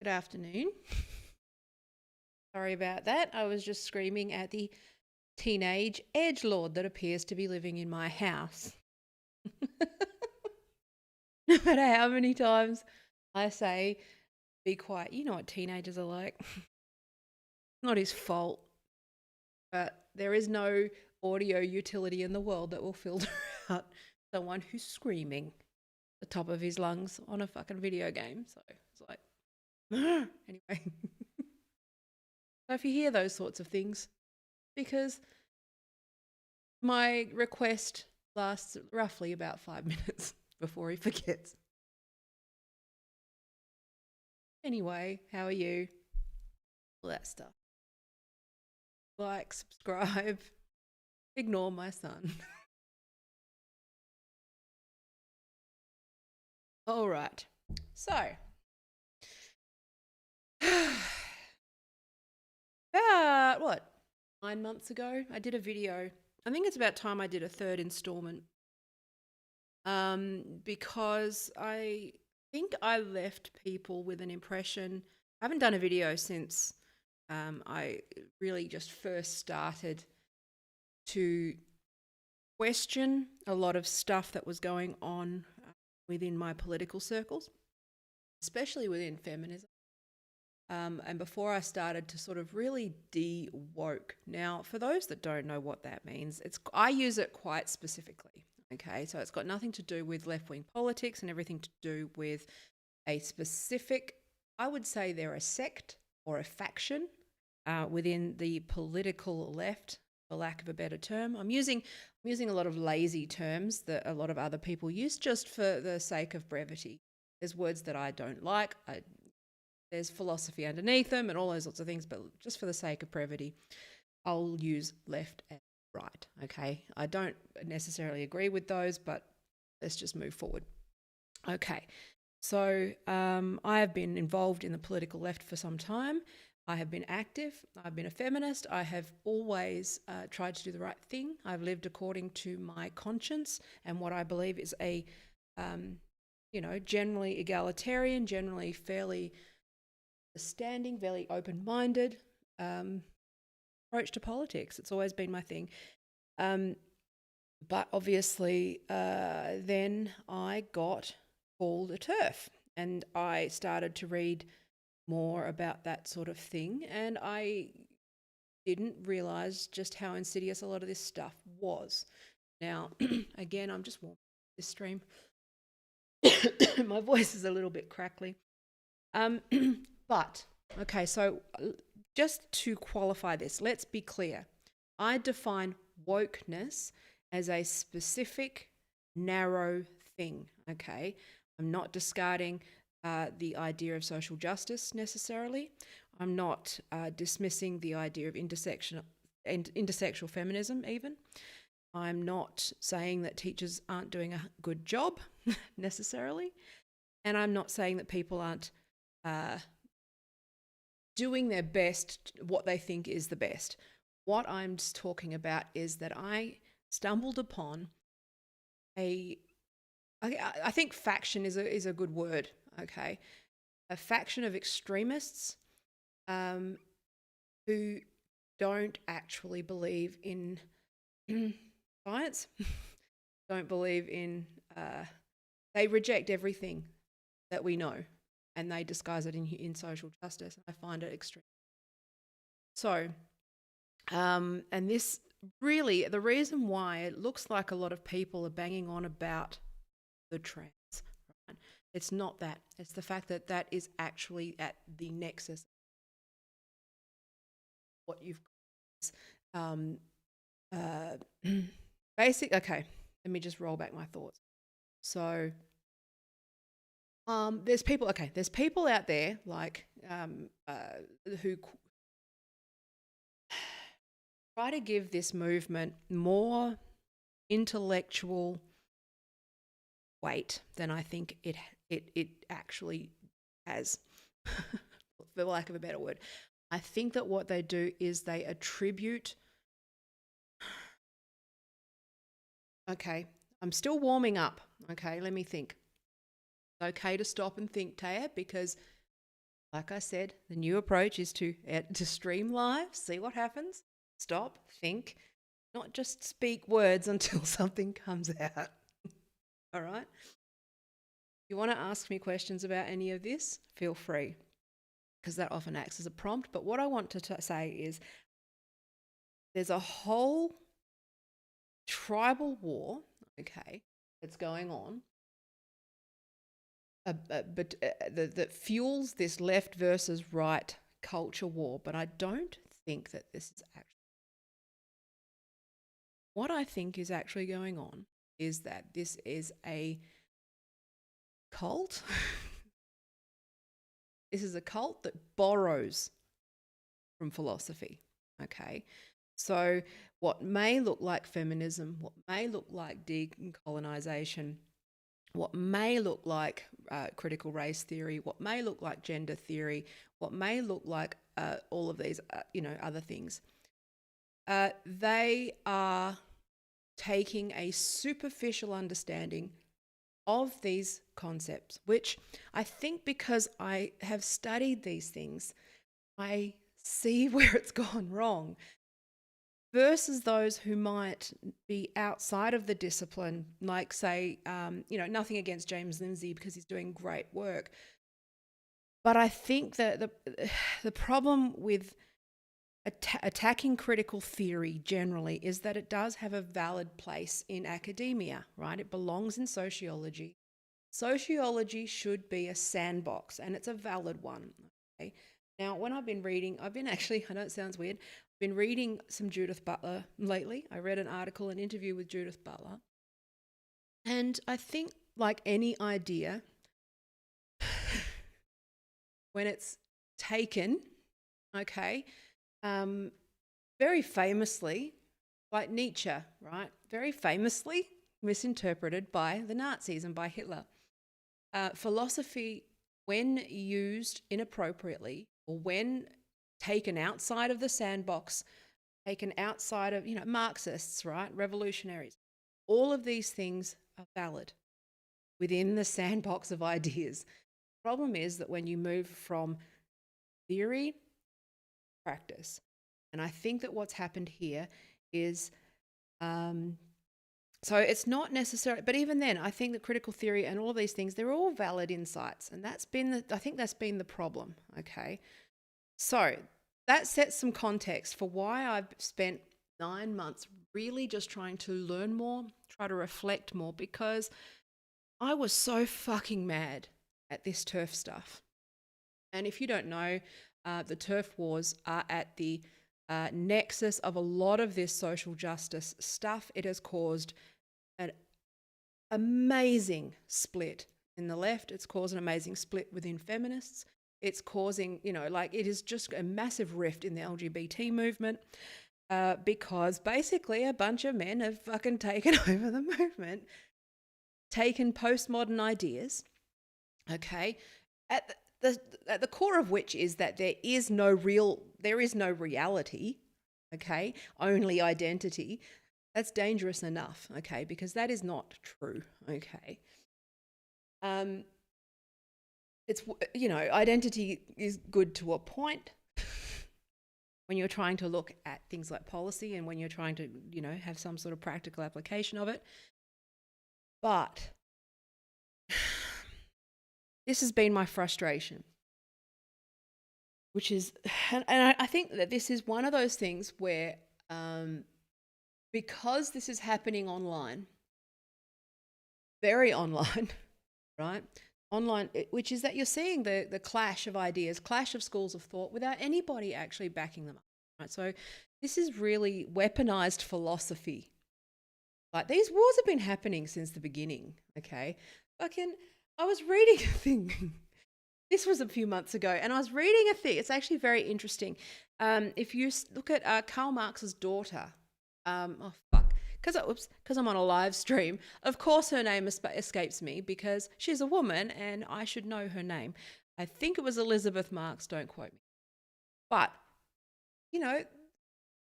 Good afternoon. Sorry about that. I was just screaming at the teenage edgelord that appears to be living in my house. No matter how many times I say, be quiet, you know what teenagers are like. Not his fault, but there is no audio utility in the world that will filter out someone who's screaming at the top of his lungs on a fucking video game. So it's like, anyway. So if you hear those sorts of things, because my request lasts roughly about 5 minutes before he forgets. Anyway, how are you? All that stuff. Like, subscribe, ignore my son. All right. So, about what? 9 months ago, I did a video. I think it's about time I did a third installment. Because I think I left people with an impression. I haven't done a video since I really just first started to question a lot of stuff that was going on within my political circles, especially within feminism. And before I started to sort of really de-woke. Now, for those that don't know what that means, I use it quite specifically. Okay, so it's got nothing to do with left-wing politics and everything to do with a specific, I would say they're a sect or a faction within the political left, for lack of a better term. I'm using a lot of lazy terms that a lot of other people use just for the sake of brevity. There's words that I don't like. There's philosophy underneath them and all those sorts of things, but just for the sake of brevity, I'll use left and right, okay? I don't necessarily agree with those, but let's just move forward. Okay, so I have been involved in the political left for some time. I have been active. I've been a feminist. I have always tried to do the right thing. I've lived according to my conscience and what I believe is a, generally egalitarian, generally fairly standing, very open-minded approach to politics. It's always been my thing. But obviously, then I got called a TERF, and I started to read more about that sort of thing, and I didn't realize just how insidious a lot of this stuff was. Now, again, I'm just warming this stream. My voice is a little bit crackly. But, okay, so just to qualify this, let's be clear. I define wokeness as a specific, narrow thing, okay? I'm not discarding the idea of social justice necessarily. I'm not dismissing the idea of intersectional feminism even. I'm not saying that teachers aren't doing a good job necessarily. And I'm not saying that people aren't doing their best, what they think is the best. What I'm just talking about is that I stumbled upon I think faction is a good word, okay? A faction of extremists who don't actually believe in science, don't believe in, they reject everything that we know and they disguise it in social justice. I find it extreme. So, and this really, the reason why it looks like a lot of people are banging on about the trans, right? It's not that. It's the fact that that is actually at the nexus. What you've basic. Okay, let me just roll back my thoughts. So, there's people. Okay, there's people out there like who try to give this movement more intellectual weight than I think it actually has, for lack of a better word. I think that what they do is they attribute. Okay, I'm still warming up. Okay, let me think. It's okay to stop and think, Taya, because Like I said, the new approach is to stream live, see what happens, stop, think, not just speak words until something comes out. All right? If you want to ask me questions about any of this, feel free, because that often acts as a prompt. But what I want to say is there's a whole tribal war, okay, that's going on, that fuels this left versus right culture war. But I don't think that this is actually. What I think is actually going on is that this is a cult. This is a cult that borrows from philosophy, okay? So what may look like feminism, what may look like decolonization, what may look like critical race theory, what may look like gender theory, what may look like all of these, other things, they are taking a superficial understanding of these concepts, which I think because I have studied these things, I see where it's gone wrong, versus those who might be outside of the discipline, like say, nothing against James Lindsay because he's doing great work. But I think that the problem with attacking critical theory generally is that it does have a valid place in academia, right? It belongs in sociology. Sociology should be a sandbox, and it's a valid one. Okay? Now, when I've been reading, I know it sounds weird, I've been reading some Judith Butler lately. I read an interview with Judith Butler. And I think, like any idea, when it's taken, okay, very famously, like Nietzsche, right? Very famously misinterpreted by the Nazis and by Hitler. Philosophy, when used inappropriately or when taken outside of the sandbox, taken outside of, Marxists, right? Revolutionaries, all of these things are valid within the sandbox of ideas. The problem is that when you move from theory to practice, and I think that what's happened here is, so it's not necessarily, but even then, I think that critical theory and all of these things, they're all valid insights. And I think that's been the problem, okay? So that sets some context for why I've spent 9 months really just trying to learn more, try to reflect more, because I was so fucking mad at this TERF stuff. And if you don't know, the TERF wars are at the nexus of a lot of this social justice stuff. It has caused an amazing split in the left. It's caused an amazing split within feminists. It's causing, it is just a massive rift in the LGBT movement because basically a bunch of men have fucking taken over the movement, taken postmodern ideas, okay, at the core of which is that there is no reality, okay, only identity. That's dangerous enough, okay, because that is not true, okay. It's, identity is good to a point when you're trying to look at things like policy and when you're trying to, have some sort of practical application of it. But this has been my frustration, which is, and I think that this is one of those things where, because this is happening online, very online, right? Online, which is that you're seeing the clash of ideas, clash of schools of thought without anybody actually backing them up, right? So this is really weaponized philosophy. Like, these wars have been happening since the beginning, okay? I was reading a thing. This was a few months ago, and I was reading a thing. It's actually very interesting. If you look at Karl Marx's daughter, because I'm on a live stream, of course her name escapes me because she's a woman and I should know her name. I think it was Elizabeth Marx, don't quote me. But,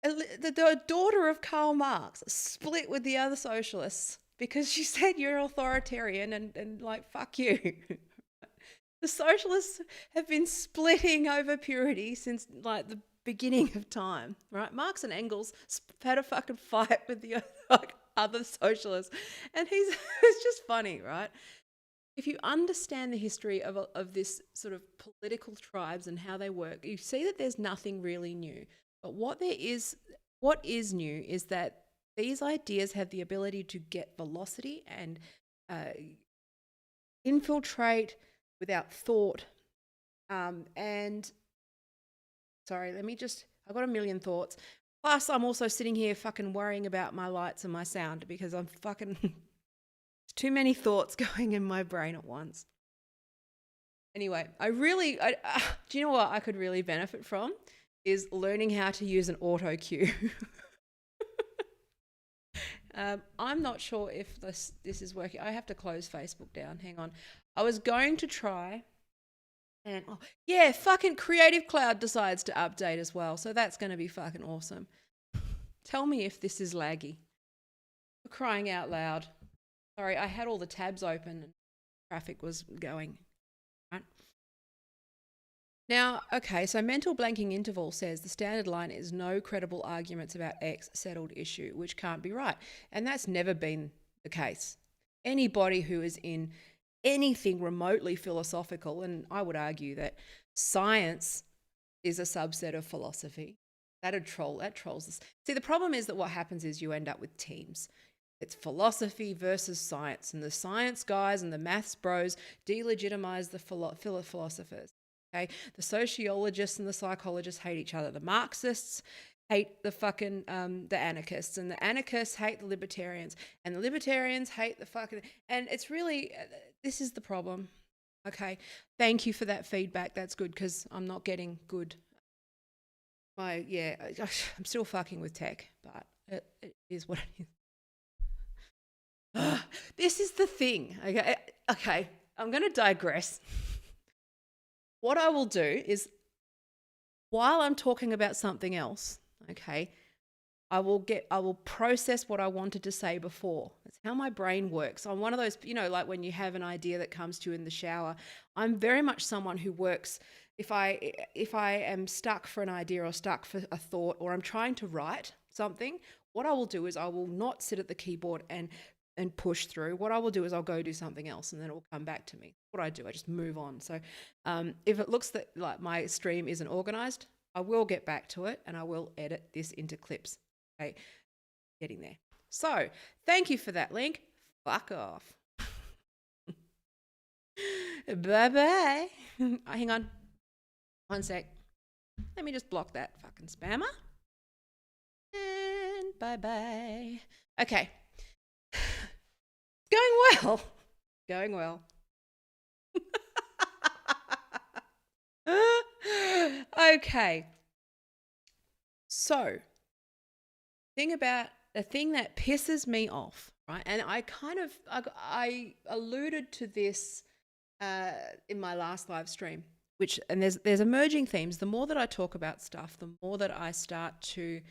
the daughter of Karl Marx split with the other socialists because she said you're authoritarian and like, fuck you. The socialists have been splitting over purity since like the beginning of time, right? Marx and Engels had a fucking fight with the other socialists, and it's just funny, right? If you understand the history of this sort of political tribes and how they work, you see that there's nothing really new. But what is new is that these ideas have the ability to get velocity and infiltrate without thought. And sorry, I've got a million thoughts. Plus, I'm also sitting here fucking worrying about my lights and my sound because I'm fucking too many thoughts going in my brain at once. Anyway, do you know what I could really benefit from? Is learning how to use an auto cue. I'm not sure if this is working. I have to close Facebook down. Hang on. I was going to try, and fucking Creative Cloud decides to update as well. So that's going to be fucking awesome. Tell me if this is laggy. For crying out loud. Sorry, I had all the tabs open and traffic was going. Right. Now, okay, so mental blanking interval says the standard line is no credible arguments about X settled issue, which can't be right. And that's never been the case. Anybody who is in anything remotely philosophical, and I would argue that science is a subset of philosophy, that trolls us. See, the problem is that what happens is you end up with teams. It's philosophy versus science, and the science guys and the maths bros delegitimize the philosophers. Okay, the sociologists and the psychologists hate each other. The Marxists hate the fucking the anarchists, and the anarchists hate the libertarians, and the libertarians hate the fucking. And it's really this is the problem. Okay, thank you for that feedback. That's good because I'm not getting good. I'm still fucking with tech, but it is what it is. This is the thing. Okay, I'm going to digress. What I will do is, while I'm talking about something else, okay, I will process what I wanted to say before. That's how my brain works. I'm one of those, like when you have an idea that comes to you in the shower. I'm very much someone who works. If I am stuck for an idea or stuck for a thought, or I'm trying to write something, what I will do is I will not sit at the keyboard and push through. What I will do is I'll go do something else, and then it will come back to me. What I do, I just move on. So if it looks that like my stream isn't organized, I will get back to it and I will edit this into clips. Okay, getting there. So thank you for that link. Fuck off. Bye-bye. Hang on. One sec. Let me just block that fucking spammer. And bye-bye. Okay. Going well. Okay. So, the thing that pisses me off, right? And I alluded to this in my last live stream, and there's emerging themes. The more that I talk about stuff, the more that I start to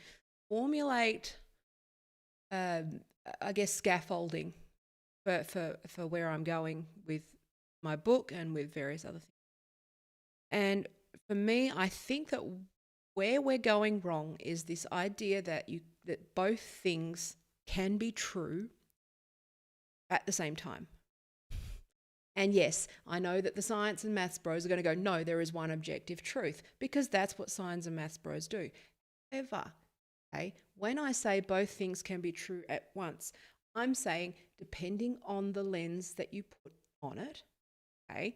formulate, I guess, scaffolding for where I'm going with my book and with various other things. And for me, I think that where we're going wrong is this idea that both things can be true at the same time. And yes, I know that the science and maths bros are going to go, no, there is one objective truth, because that's what science and maths bros do. However, okay, when I say both things can be true at once, I'm saying depending on the lens that you put on it, okay,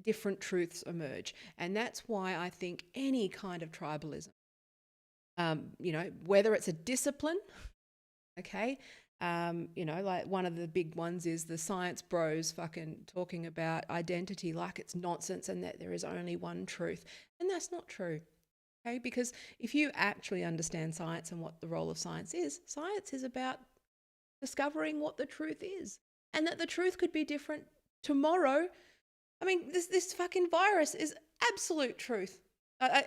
different truths emerge. And that's why I think any kind of tribalism, whether it's a discipline, okay, like one of the big ones is the science bros fucking talking about identity like it's nonsense and that there is only one truth. And that's not true. Okay, because if you actually understand science and what the role of science is about discovering what the truth is, and that the truth could be different tomorrow. I mean, this fucking virus is absolute truth. A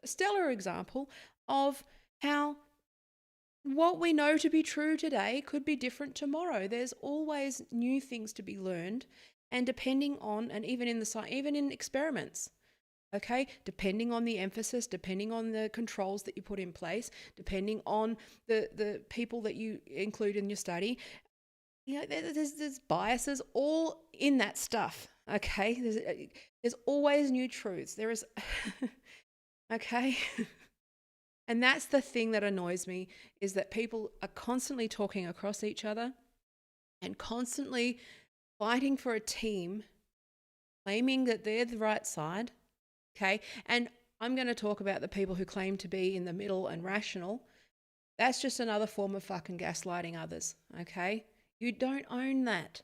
stellar example of how what we know to be true today could be different tomorrow. There's always new things to be learned, and depending on, and even in even in experiments, okay, depending on the emphasis, depending on the controls that you put in place, depending on the people that you include in your study, you know, there's biases all in that stuff. Okay, there's always new truths. There is, okay. And that's the thing that annoys me, is that people are constantly talking across each other and constantly fighting for a team, claiming that they're the right side. Okay. And I'm going to talk about the people who claim to be in the middle and rational. That's just another form of fucking gaslighting others. Okay. You don't own that.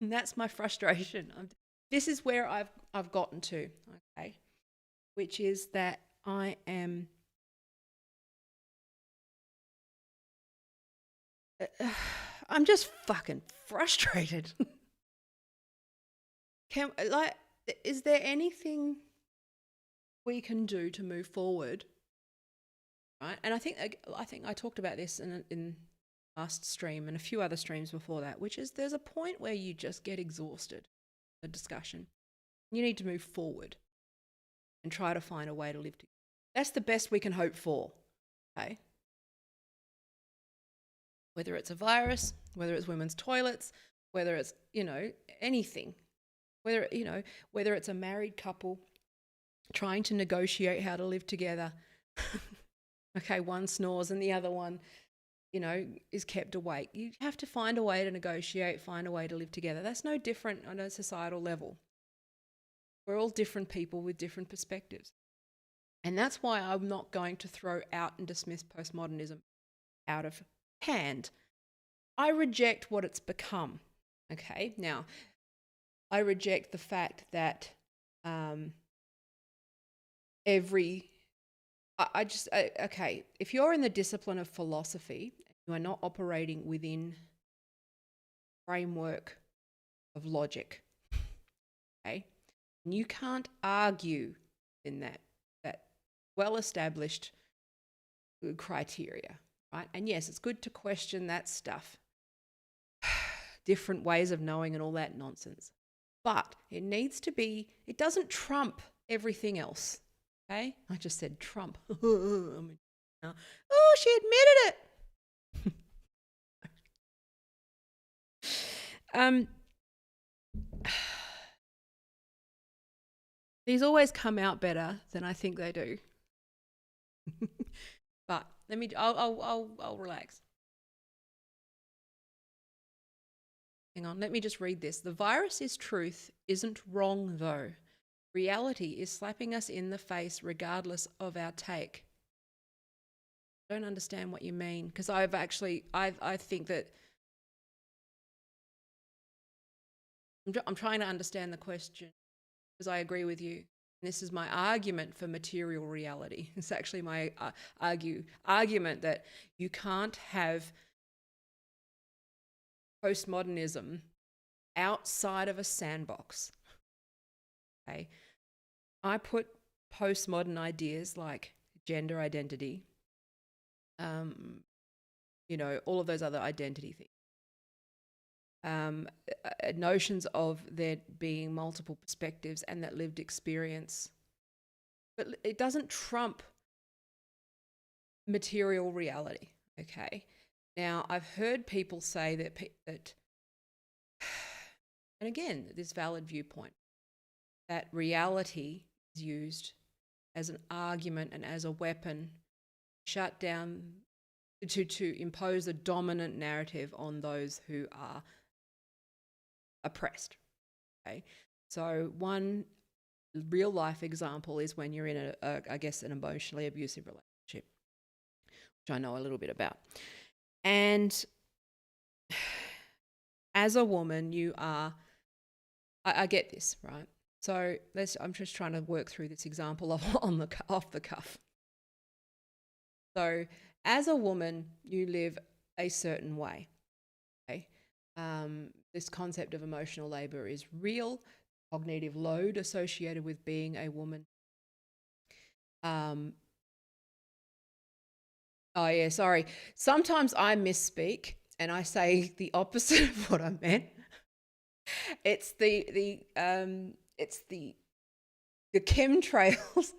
And that's my frustration. This is where I've gotten to. Okay. Which is that I am I'm just fucking frustrated. Is there anything we can do to move forward? Right, and I think I talked about this in last stream and a few other streams before that, which is there's a point where you just get exhausted. The discussion, you need to move forward and try to find a way to live together. That's the best we can hope for. Okay. Whether it's a virus, whether it's women's toilets, whether it's, anything, whether it's a married couple trying to negotiate how to live together. Okay, one snores and the other one, is kept awake. You have to find a way to negotiate, find a way to live together. That's no different on a societal level. We're all different people with different perspectives. And that's why I'm not going to throw out and dismiss postmodernism out of hand. I reject what it's become. Okay, now I reject the fact that if you're in the discipline of philosophy, you are not operating within framework of logic. Okay, and you can't argue in that well-established criteria, right? And yes, it's good to question that stuff, different ways of knowing and all that nonsense. But it doesn't trump everything else. Okay? I just said Trump. Oh, she admitted it. These always come out better than I think they do. But I'll relax. Hang on, let me just read this. The virus is truth isn't wrong though. Reality is slapping us in the face regardless of our take. I don't understand what you mean, because I think that I'm trying to understand the question, because I agree with you. This is my argument for material reality. It's actually my argument that you can't have postmodernism outside of a sandbox. Okay, I put postmodern ideas like gender identity, all of those other identity things, notions of there being multiple perspectives and that lived experience, but it doesn't trump material reality. Okay, now I've heard people say that, and again, this valid viewpoint, that reality is used as an argument and as a weapon shut down to impose a dominant narrative on those who are oppressed. Okay, so one real life example is when you're in an emotionally abusive relationship, which I know a little bit about. And as a woman, you are, I get this, right? So I'm just trying to work through this example off the cuff. So as a woman, you live a certain way. Okay, this concept of emotional labor is real. Cognitive load associated with being a woman. Oh yeah, sorry. Sometimes I misspeak and I say the opposite of what I meant. It's the chemtrails.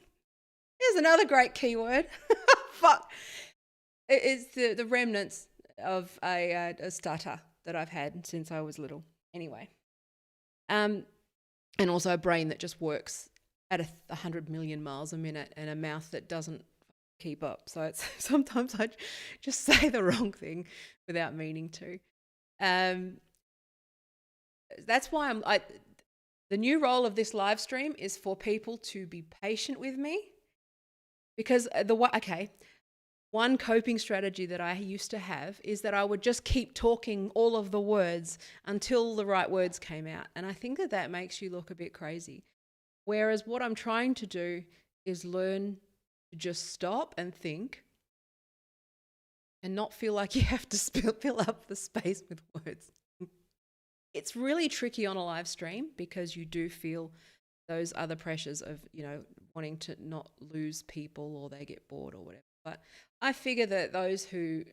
Here's another great keyword. Fuck. It's the remnants of a stutter that I've had since I was little. Anyway, and also a brain that just works at 100 million miles a minute and a mouth that doesn't keep up. So it's sometimes I just say the wrong thing without meaning to. That's why the new role of this live stream is for people to be patient with me, because one coping strategy that I used to have is that I would just keep talking all of the words until the right words came out. And I think that makes you look a bit crazy. Whereas what I'm trying to do is learn to just stop and think and not feel like you have to fill up the space with words. It's really tricky on a live stream because you do feel those other pressures of, wanting to not lose people or they get bored or whatever. But I figure that those who,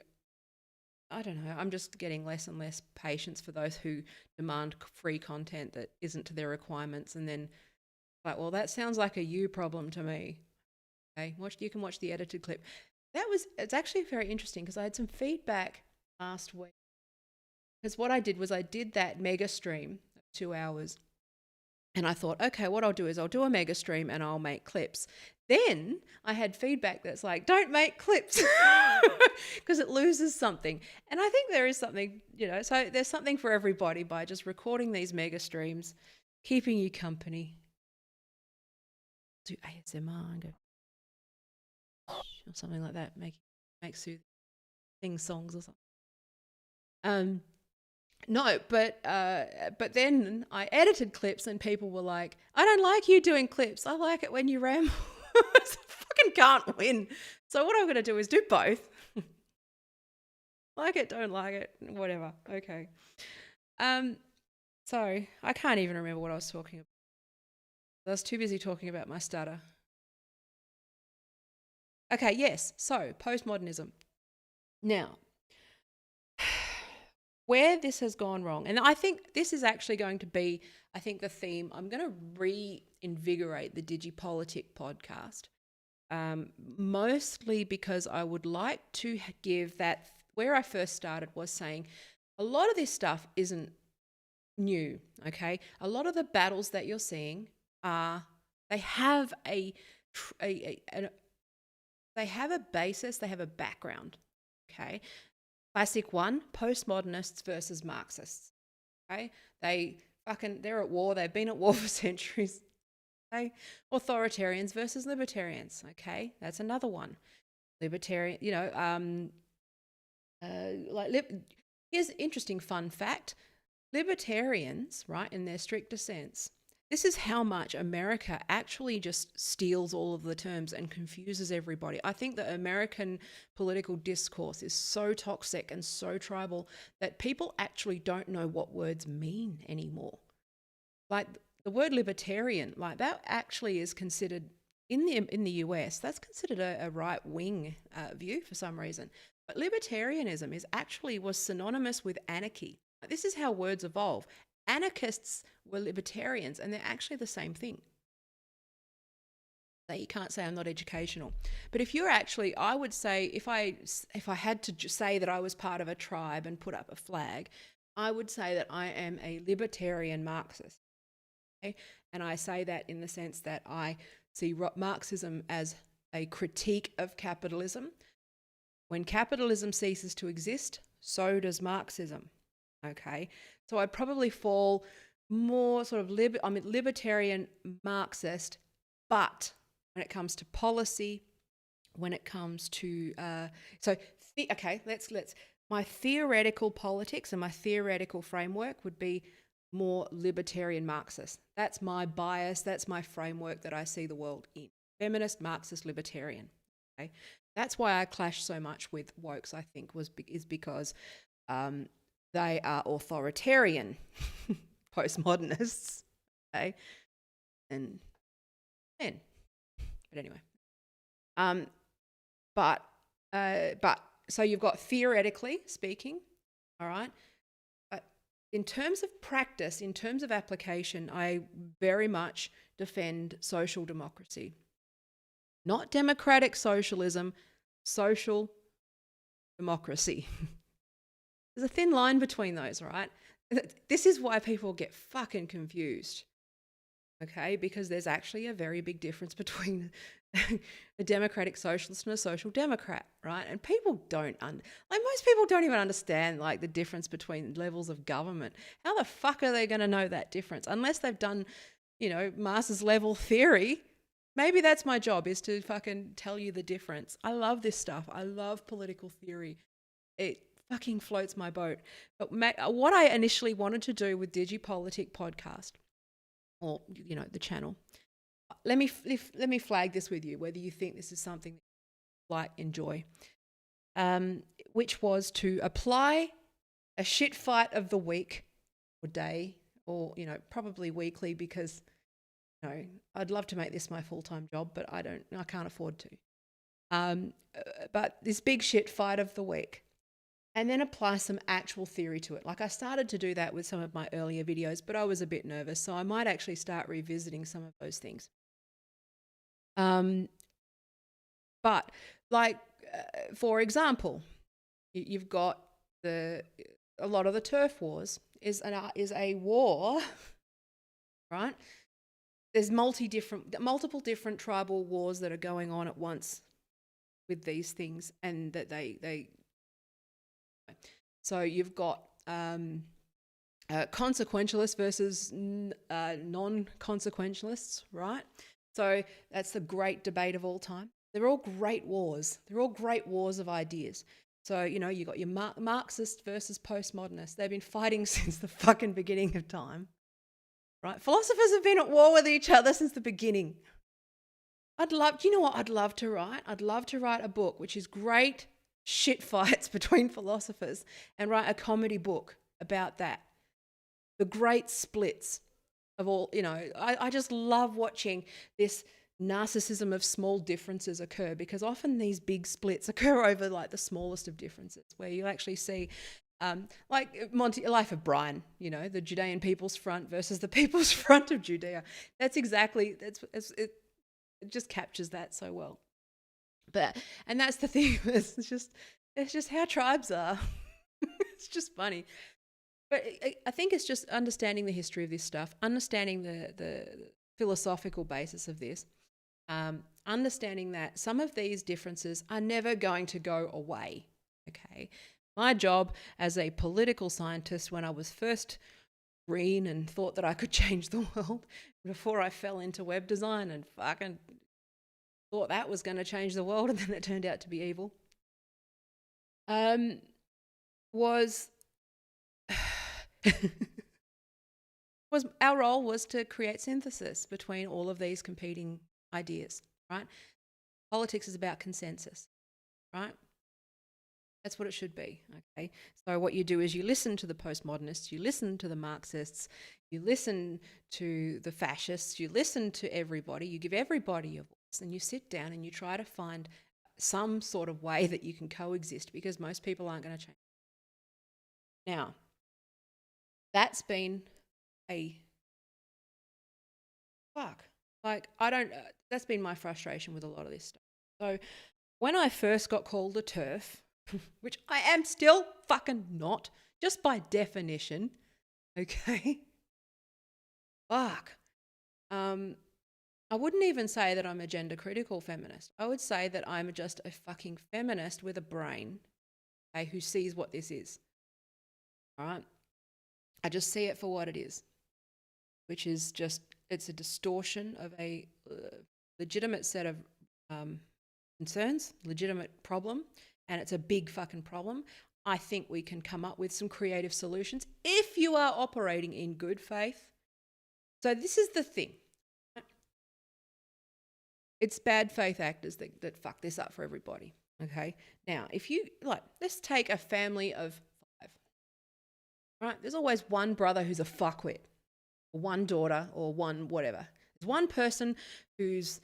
I don't know, I'm just getting less and less patience for those who demand free content that isn't to their requirements, and then like, well, that sounds like a you problem to me. Okay, you can watch the edited clip. It's actually very interesting because I had some feedback last week. Because what I did was I did that mega stream of 2 hours, and I thought, okay, what I'll do is I'll do a mega stream and I'll make clips. Then I had feedback that's like, don't make clips because it loses something. And I think there is something, so there's something for everybody by just recording these mega streams, keeping you company. Do ASMR and go or something like that, make soothing, sing songs or something. No, but then I edited clips and people were like, I don't like you doing clips. I like it when you ramble. I fucking can't win. So what I'm going to do is do both. Like it, don't like it, whatever. Okay. So I can't even remember what I was talking about. I was too busy talking about my stutter. Okay, yes. So postmodernism. Now, where this has gone wrong, and I think this is actually going to be, the theme. I'm going to reinvigorate the DigiPolitic podcast, mostly because I would like to give that, where I first started was saying a lot of this stuff isn't new, okay? A lot of the battles that you're seeing they have a basis, they have a background, okay? Classic one, postmodernists versus Marxists. Okay, they're at war. They've been at war for centuries. Okay, authoritarians versus libertarians. Okay, that's another one. Libertarian, here's an interesting fun fact. Libertarians, right, in their stricter sense, this is how much America actually just steals all of the terms and confuses everybody. I think the American political discourse is so toxic and so tribal that people actually don't know what words mean anymore. Like the word libertarian, like that actually is considered in the US, that's considered a right-wing view for some reason. But libertarianism was synonymous with anarchy. This is how words evolve. Anarchists were libertarians, and they're actually the same thing. So you can't say I'm not educational. But if you're actually, I would say, if I had to say that I was part of a tribe and put up a flag, I would say that I am a libertarian Marxist. Okay? And I say that in the sense that I see Marxism as a critique of capitalism. When capitalism ceases to exist, so does Marxism. Okay, so I'd probably fall more sort of libertarian Marxist, but when it comes to policy, when it comes to let's my theoretical politics and my theoretical framework would be more libertarian Marxist. That's my bias. That's my framework that I see the world in. Feminist, Marxist, libertarian. Okay, that's why I clash so much with wokes. I think is because they are authoritarian postmodernists, okay, and men. But anyway, But so you've got theoretically speaking, all right? In terms of practice, in terms of application, I very much defend social democracy. Not democratic socialism, social democracy. There's a thin line between those, right? This is why people get fucking confused, okay? Because there's actually a very big difference between a democratic socialist and a social democrat, right? And people don't, most people don't even understand like the difference between levels of government. How the fuck are they going to know that difference? Unless they've done, master's level theory. Maybe that's my job, is to fucking tell you the difference. I love this stuff. I love political theory. It fucking floats my boat. But what I initially wanted to do with DigiPolitik podcast, or the channel, let me flag this with you, whether you think this is something that you like, enjoy, which was to apply a shit fight of the week or day, or probably weekly, because I'd love to make this my full-time job, but I can't afford to. But this big shit fight of the week, and then apply some actual theory to it. Like, I started to do that with some of my earlier videos, but I was a bit nervous, so I might actually start revisiting some of those things. But like, for example, you've got a lot of the turf wars is a war, right? There's multiple different tribal wars that are going on at once with these things, and that they so you've got consequentialists versus non-consequentialists, right? So that's the great debate of all time. They're all great wars. They're all great wars of ideas. So, you got your Marxist versus postmodernist. They've been fighting since the fucking beginning of time, right? Philosophers have been at war with each other since the beginning. Do you know what I'd love to write? I'd love to write a book which is great shit fights between philosophers, and write a comedy book about that. The great splits of all, I just love watching this narcissism of small differences occur, because often these big splits occur over like the smallest of differences, where you actually see like Life of Brian, the Judean People's Front versus the People's Front of Judea. It just captures that so well. And that's the thing. It's just how tribes are. It's just funny. But I think it's just understanding the history of this stuff, understanding the philosophical basis of this, understanding that some of these differences are never going to go away, okay? My job as a political scientist, when I was first green and thought that I could change the world, before I fell into web design and fucking thought that was going to change the world, and then it turned out to be evil, was our role was to create synthesis between all of these competing ideas, right? Politics is about consensus, right? That's what it should be, okay? So what you do is you listen to the postmodernists, you listen to the Marxists, you listen to the fascists, you listen to everybody, you give everybody a voice, and you sit down and you try to find some sort of way that you can coexist, because most people aren't going to change. Now, that's been that's been my frustration with a lot of this stuff. So when I first got called a TERF, which I am still fucking not, just by definition, okay? I wouldn't even say that I'm a gender critical feminist. I would say that I'm just a fucking feminist with a brain, okay, who sees what this is. All right? I just see it for what it is, which is just, it's a distortion of a legitimate set of concerns, legitimate problem, and it's a big fucking problem. I think we can come up with some creative solutions if you are operating in good faith. So this is the thing. It's bad faith actors that fuck this up for everybody, okay? Now, if you, let's take a family of 5, right? There's always one brother who's a fuckwit, or one daughter, or one whatever. There's one person who's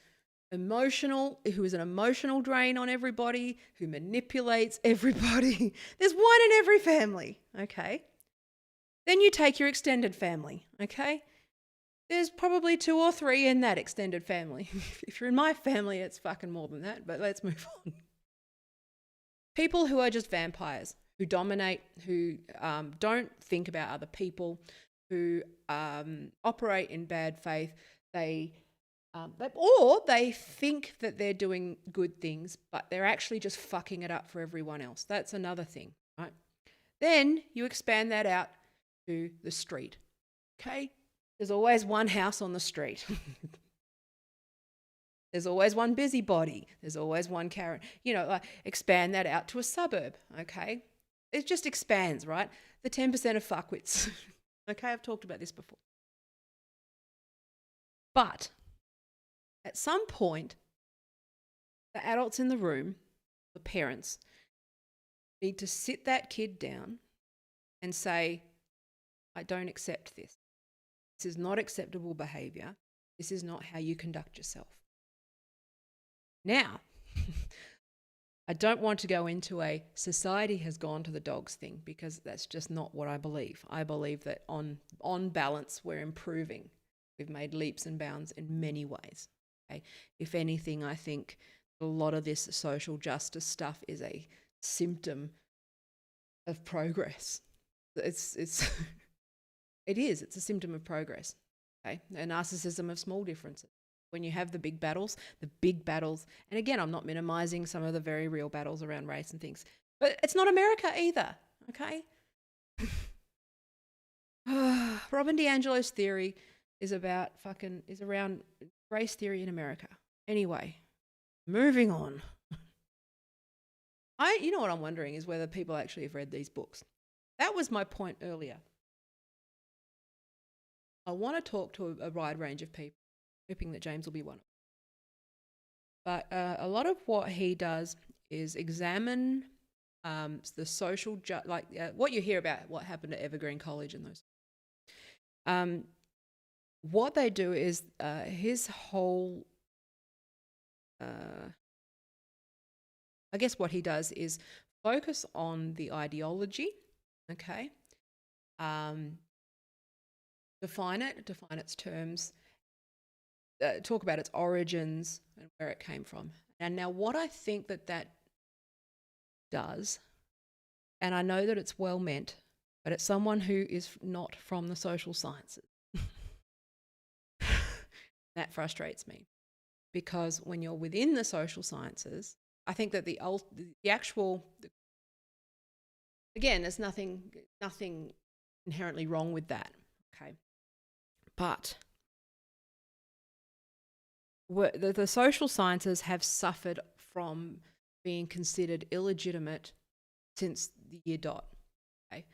who is an emotional drain on everybody, who manipulates everybody. There's one in every family, okay? Then you take your extended family, okay? There's probably 2 or 3 in that extended family. If you're in my family, it's fucking more than that, but let's move on. People who are just vampires, who dominate, who don't think about other people, who operate in bad faith. Or they think that they're doing good things, but they're actually just fucking it up for everyone else. That's another thing, right? Then you expand that out to the street, okay? There's always one house on the street. There's always one busybody. There's always one Karen. Like expand that out to a suburb, okay? It just expands, right? The 10% of fuckwits. Okay, I've talked about this before. But at some point, the adults in the room, the parents, need to sit that kid down and say, I don't accept this. This is not acceptable behaviour. This is not how you conduct yourself. Now, I don't want to go into a society has gone to the dogs thing, because that's just not what I believe. I believe that on balance, we're improving. We've made leaps and bounds in many ways. Okay? If anything, I think a lot of this social justice stuff is a symptom of progress. It's a symptom of progress. Okay? A narcissism of small differences. When you have the big battles, and again, I'm not minimizing some of the very real battles around race and things, but it's not America either, okay? Robin DiAngelo's theory is around race theory in America. Anyway, moving on. You know what I'm wondering is whether people actually have read these books. That was my point earlier. I want to talk to a wide range of people, hoping that James will be one of them. But a lot of what he does is examine the social, what you hear about what happened at Evergreen College and those. What they do is his whole, I guess what he does is focus on the ideology, okay? Define its terms, talk about its origins and where it came from. And now what I think that does, and I know that it's well meant, but it's someone who is not from the social sciences. That frustrates me, because when you're within the social sciences, I think that the actual, again, there's nothing inherently wrong with that, okay? But the social sciences have suffered from being considered illegitimate since the year dot. Okay?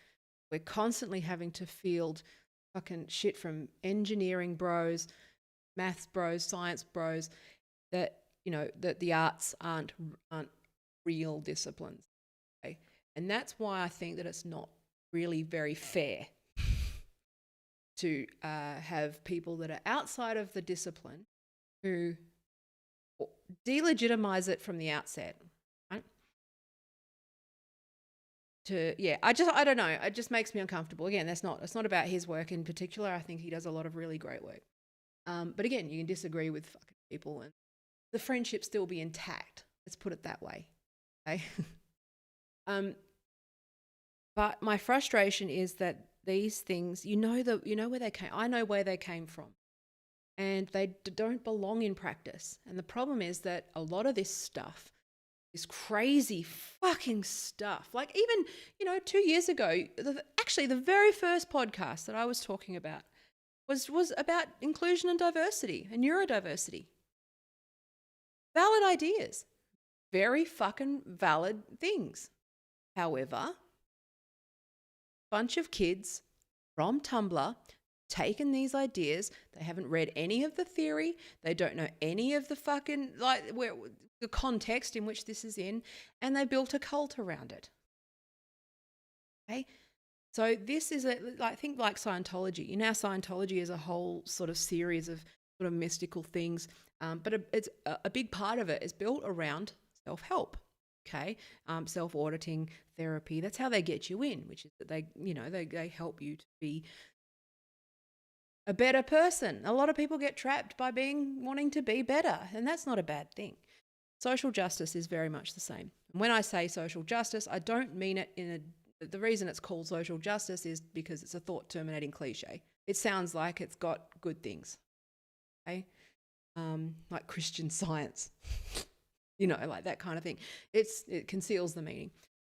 We're constantly having to field fucking shit from engineering bros, maths bros, science bros, that that the arts aren't real disciplines. Okay? And that's why I think that it's not really very fair to have people that are outside of the discipline who delegitimize it from the outset, right? I don't know. It just makes me uncomfortable. Again, it's not about his work in particular. I think he does a lot of really great work. But again, you can disagree with fucking people and the friendship still be intact. Let's put it that way. Okay. But my frustration is that these things, where they came. I know where they came from. And they don't belong in practice. And the problem is that a lot of this stuff, this crazy fucking stuff, like even, 2 years ago, actually the very first podcast that I was talking about was about inclusion and diversity and neurodiversity. Valid ideas. Very fucking valid things. However, bunch of kids from Tumblr taken these ideas, they haven't read any of the theory, they don't know any of the fucking, the context in which this is in, and they built a cult around it. Okay? So this is, I think like Scientology. Scientology is a whole sort of series of sort of mystical things. But it's a big part of it is built around self-help. Okay, self-auditing therapy. That's how they get you in, which is that they help you to be a better person. A lot of people get trapped by wanting to be better, and that's not a bad thing. Social justice is very much the same. And when I say social justice, I don't mean it the reason it's called social justice is because it's a thought terminating cliche. It sounds like it's got good things, okay? Like Christian Science, like that kind of thing. It conceals the meaning.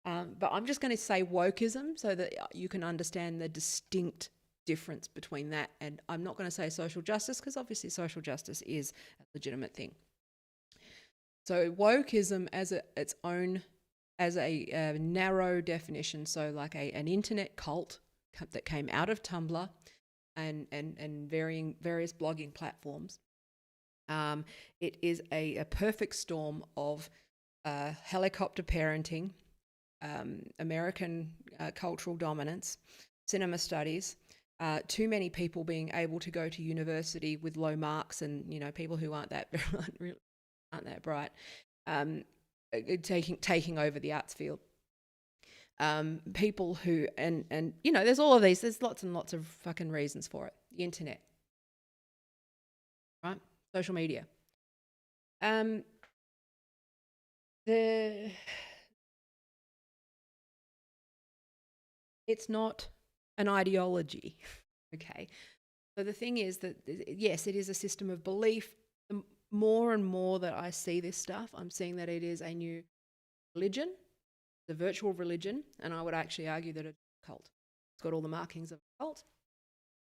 But I'm just going to say wokeism so that you can understand the distinct difference between that. And I'm not going to say social justice because obviously social justice is a legitimate thing. So wokeism as a narrow definition, so like an internet cult that came out of Tumblr and various blogging platforms. It is a perfect storm of helicopter parenting, American cultural dominance, cinema studies, too many people being able to go to university with low marks, and people who aren't that bright, taking over the arts field. People who and there's all of these. There's lots and lots of fucking reasons for it. The internet, right? Social media. It's not an ideology, okay? So the thing is that, yes, it is a system of belief. The more and more that I see this stuff, I'm seeing that it is a new religion, the virtual religion, and I would actually argue that it's a cult. It's got all the markings of a cult,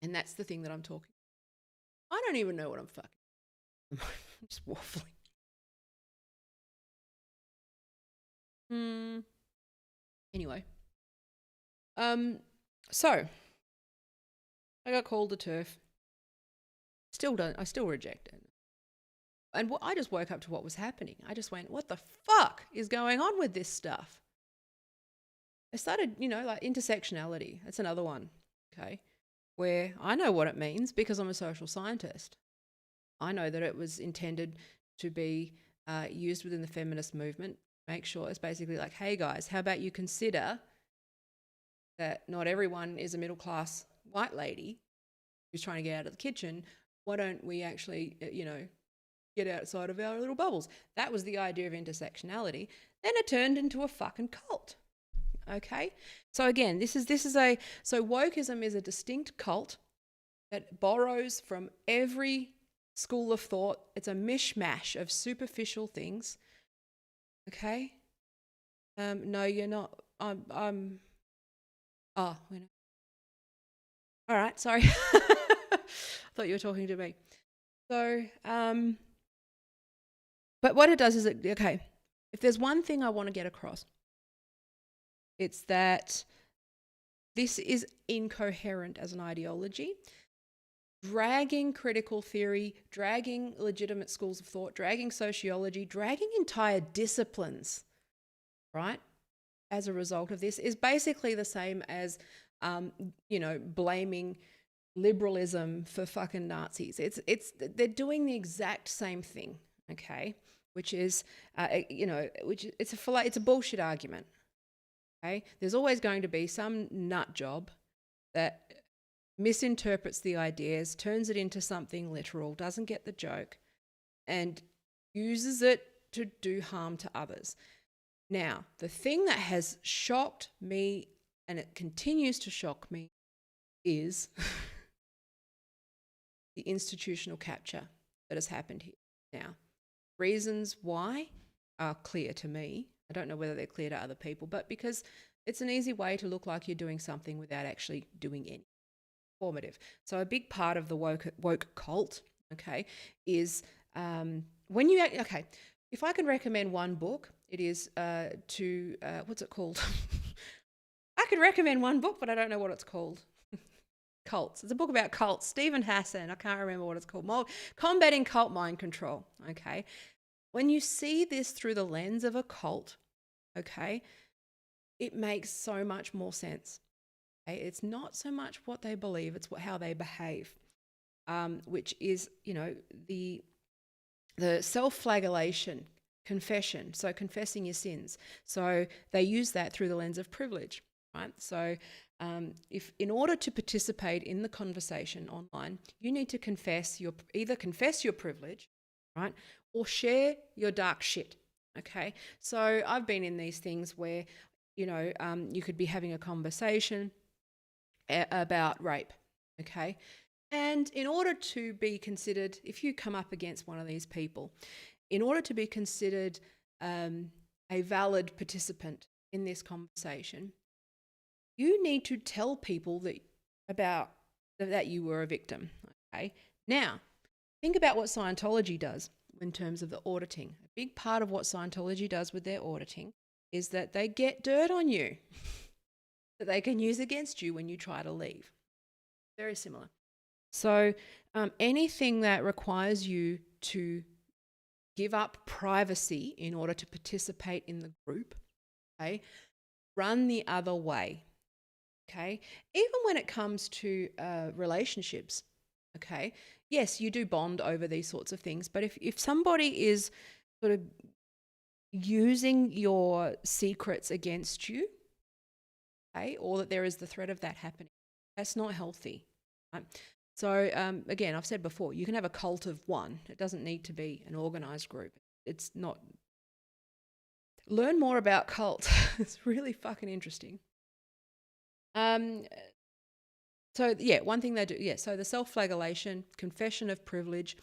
and that's the thing that I'm talking about. I don't even know what I'm fucking I'm just waffling. Anyway. So I got called a TERF. I still reject it. And I just woke up to what was happening. I just went, what the fuck is going on with this stuff? I started, like intersectionality. That's another one, okay, where I know what it means because I'm a social scientist. I know that it was intended to be used within the feminist movement. Make sure it's basically like, hey guys, how about you consider that not everyone is a middle-class white lady who's trying to get out of the kitchen. Why don't we actually, get outside of our little bubbles? That was the idea of intersectionality. Then it turned into a fucking cult. Okay? So again, so wokeism is a distinct cult that borrows from every school of thought. It's a mishmash of superficial things. Okay? No, you're not. Oh, all right, sorry. I thought you were talking to me. So, but what it does is if there's one thing I want to get across, it's that this is incoherent as an ideology, dragging critical theory, dragging legitimate schools of thought, dragging sociology, dragging entire disciplines, right? As a result of this is basically the same as, blaming liberalism for fucking Nazis. They're doing the exact same thing, okay? Which is, it's a bullshit argument, okay? There's always going to be some nut job that misinterprets the ideas, turns it into something literal, doesn't get the joke, and uses it to do harm to others. Now, the thing that has shocked me, and it continues to shock me, is the institutional capture that has happened here. Now, reasons why are clear to me. I don't know whether they're clear to other people, but because it's an easy way to look like you're doing something without actually doing any formative. So a big part of the woke cult, okay, is if I can recommend one book, it is what's it called? I could recommend one book, but I don't know what it's called. Cults. It's a book about cults. Stephen Hassan. I can't remember what it's called. Combating Cult Mind Control. Okay. When you see this through the lens of a cult, okay, it makes so much more sense. Okay? It's not so much what they believe, it's how they behave. which is, the self-flagellation, confession, so confessing your sins. So they use that through the lens of privilege, right? So if in order to participate in the conversation online, you need to either confess your privilege, right, or share your dark shit. Okay, so I've been in these things where, you could be having a conversation about rape, okay, and in order to be considered, if you come up against one of these people, in order to be considered a valid participant in this conversation, you need to tell people that you were a victim. Okay. Now, think about what Scientology does in terms of the auditing. A big part of what Scientology does with their auditing is that they get dirt on you that they can use against you when you try to leave. Very similar. So anything that requires you to give up privacy in order to participate in the group, okay, run the other way. Okay, even when it comes to relationships, okay, yes, you do bond over these sorts of things, but if somebody is sort of using your secrets against you, okay, or that there is the threat of that happening, that's not healthy, right? So again, I've said before, you can have a cult of one. It doesn't need to be an organized group. It's not. Learn more about cults. It's really fucking interesting. So yeah, one thing they do, yeah, so the self-flagellation, confession of privilege,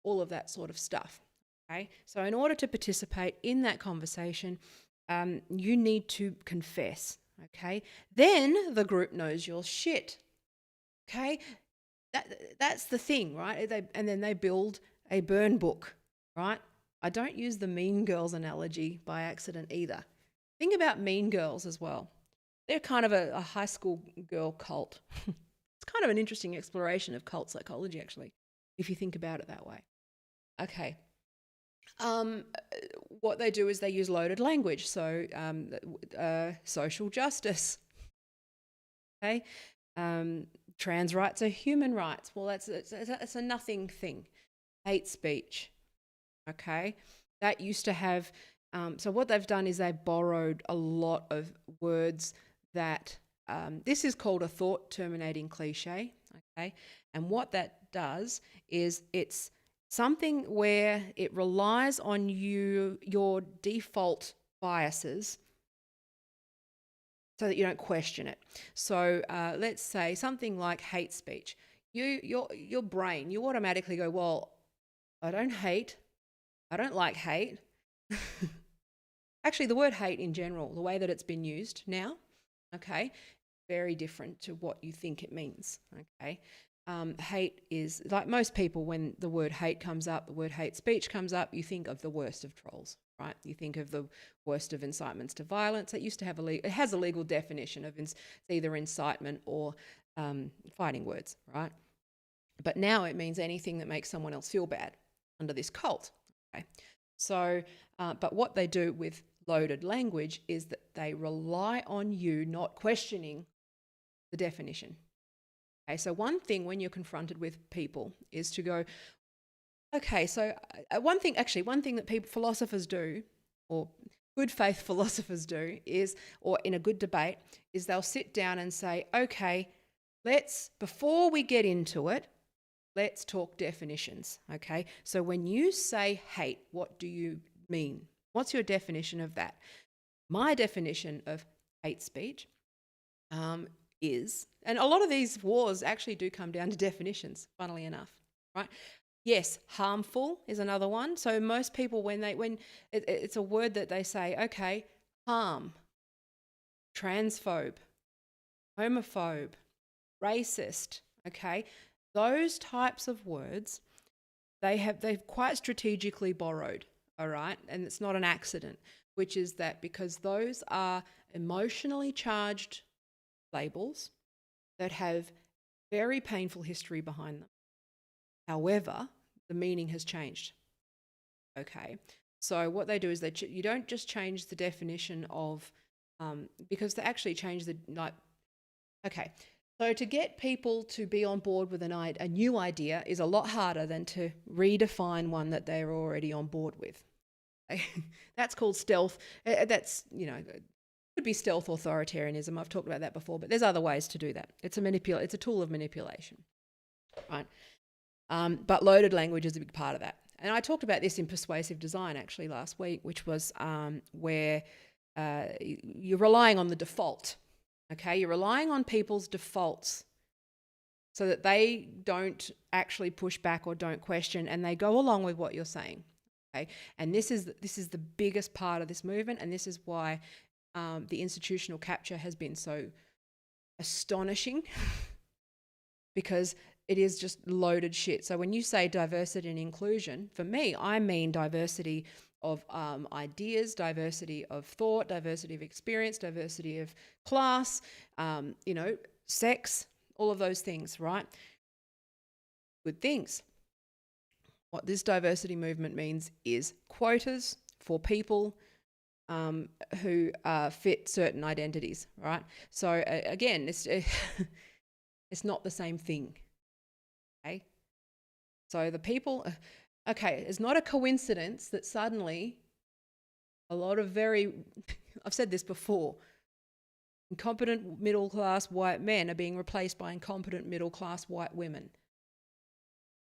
all of that sort of stuff. Okay, so in order to participate in that conversation, you need to confess. Okay, then the group knows your shit. Okay, that's the thing, right? And then they build a burn book, right? I don't use the Mean Girls analogy by accident either. Think about Mean Girls as well. They're kind of a high school girl cult. It's kind of an interesting exploration of cult psychology, actually, if you think about it that way. Okay. What they do is they use loaded language, so social justice. Okay. Trans rights are human rights. Well, that's a nothing thing. Hate speech. Okay. That used to have, so what they've done is they borrowed a lot of words that, this is called a thought terminating cliche. Okay. And what that does is it's something where it relies on your default biases so that you don't question it. So let's say something like hate speech. Your brain, you automatically go, well, I don't like hate. Actually, the word hate in general, the way that it's been used now, okay, very different to what you think it means, okay. Hate is, like most people, when the word hate comes up, the word hate speech comes up, you think of the worst of trolls, right? You think of the worst of incitements to violence. It used to have it has a legal definition of it's either incitement or fighting words, right? But now it means anything that makes someone else feel bad under this cult, okay? So, but what they do with loaded language is that they rely on you not questioning the definition. Okay, so one thing when you're confronted with people is to go, okay, so one thing that philosophers do, or good faith philosophers do, is, or in a good debate, is they'll sit down and say, okay, before we get into it, let's talk definitions, okay? So when you say hate, what do you mean? What's your definition of that? My definition of hate speech is, and a lot of these wars actually do come down to definitions, funnily enough, right? Yes, harmful is another one. So most people, it's a word that they say, okay, harm, transphobe, homophobe, racist, okay? Those types of words, they've quite strategically borrowed, all right? And it's not an accident, which is that because those are emotionally charged labels that have very painful history behind them. However, the meaning has changed. Okay, so what they do is you don't just change the definition of, because they actually change okay, So to get people to be on board with a new idea is a lot harder than to redefine one that they're already on board with. That's called stealth. That's, could be stealth authoritarianism. I've talked about that before, but there's other ways to do that. It's a tool of manipulation, right? But loaded language is a big part of that. And I talked about this in persuasive design actually last week, which was where you're relying on the default. Okay, you're relying on people's defaults so that they don't actually push back or don't question, and they go along with what you're saying. Okay, and this is the biggest part of this movement, and this is why the institutional capture has been so astonishing because it is just loaded shit. So when you say diversity and inclusion, for me, I mean diversity of ideas, diversity of thought, diversity of experience, diversity of class, sex, all of those things, right? Good things. What this diversity movement means is quotas for people who fit certain identities, right? So again, it's not the same thing, okay? So the people, okay, it's not a coincidence that suddenly a lot of I've said this before, incompetent middle-class white men are being replaced by incompetent middle-class white women.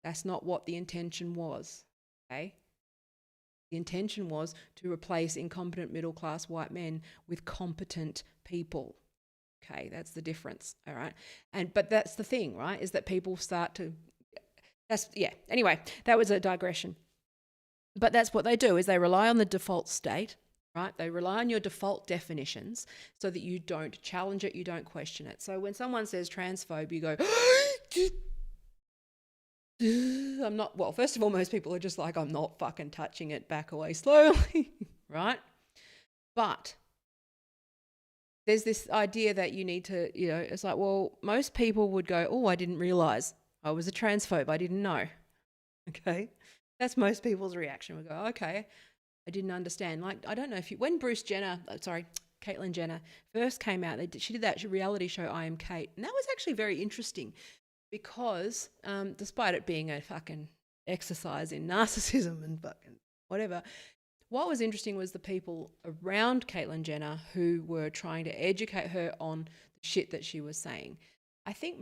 That's not what the intention was, okay? The intention was to replace incompetent middle-class white men with competent people. Okay, that's the difference, all right? But that's the thing, right, is that people start to, anyway, that was a digression. But that's what they do, is they rely on the default state, right? They rely on your default definitions so that you don't challenge it, you don't question it. So when someone says transphobe, you go, I'm not, well, first of all, most people are just like, I'm not fucking touching it, back away slowly, right? But there's this idea that you need to, it's like, well, most people would go, oh, I didn't realize I was a transphobe. I didn't know. Okay. That's most people's reaction. We go, okay, I didn't understand. Like, I don't know if when Caitlyn Jenner first came out, she did that reality show, I Am Kate. And that was actually very interesting because despite it being a fucking exercise in narcissism and fucking whatever, what was interesting was the people around Caitlyn Jenner who were trying to educate her on the shit that she was saying. I think,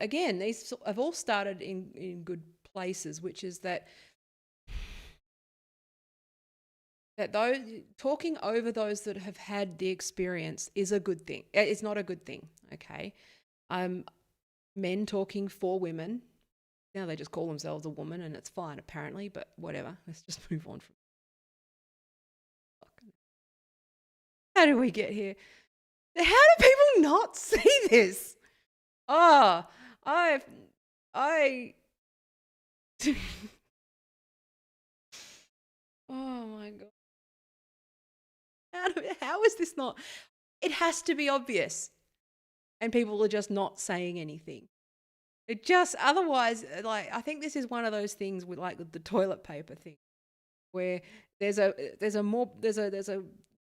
again, these have all started in good places, which is that those talking over those that have had the experience is a good thing. It's not a good thing, okay? Men talking for women, now they just call themselves a woman and it's fine apparently, but whatever. Let's just move on from. How did we get here? How do people not see this? Oh, I oh my God. How is this not? It has to be obvious. And people are just not saying anything. It just, otherwise, like, I think this is one of those things with like the toilet paper thing, where there's a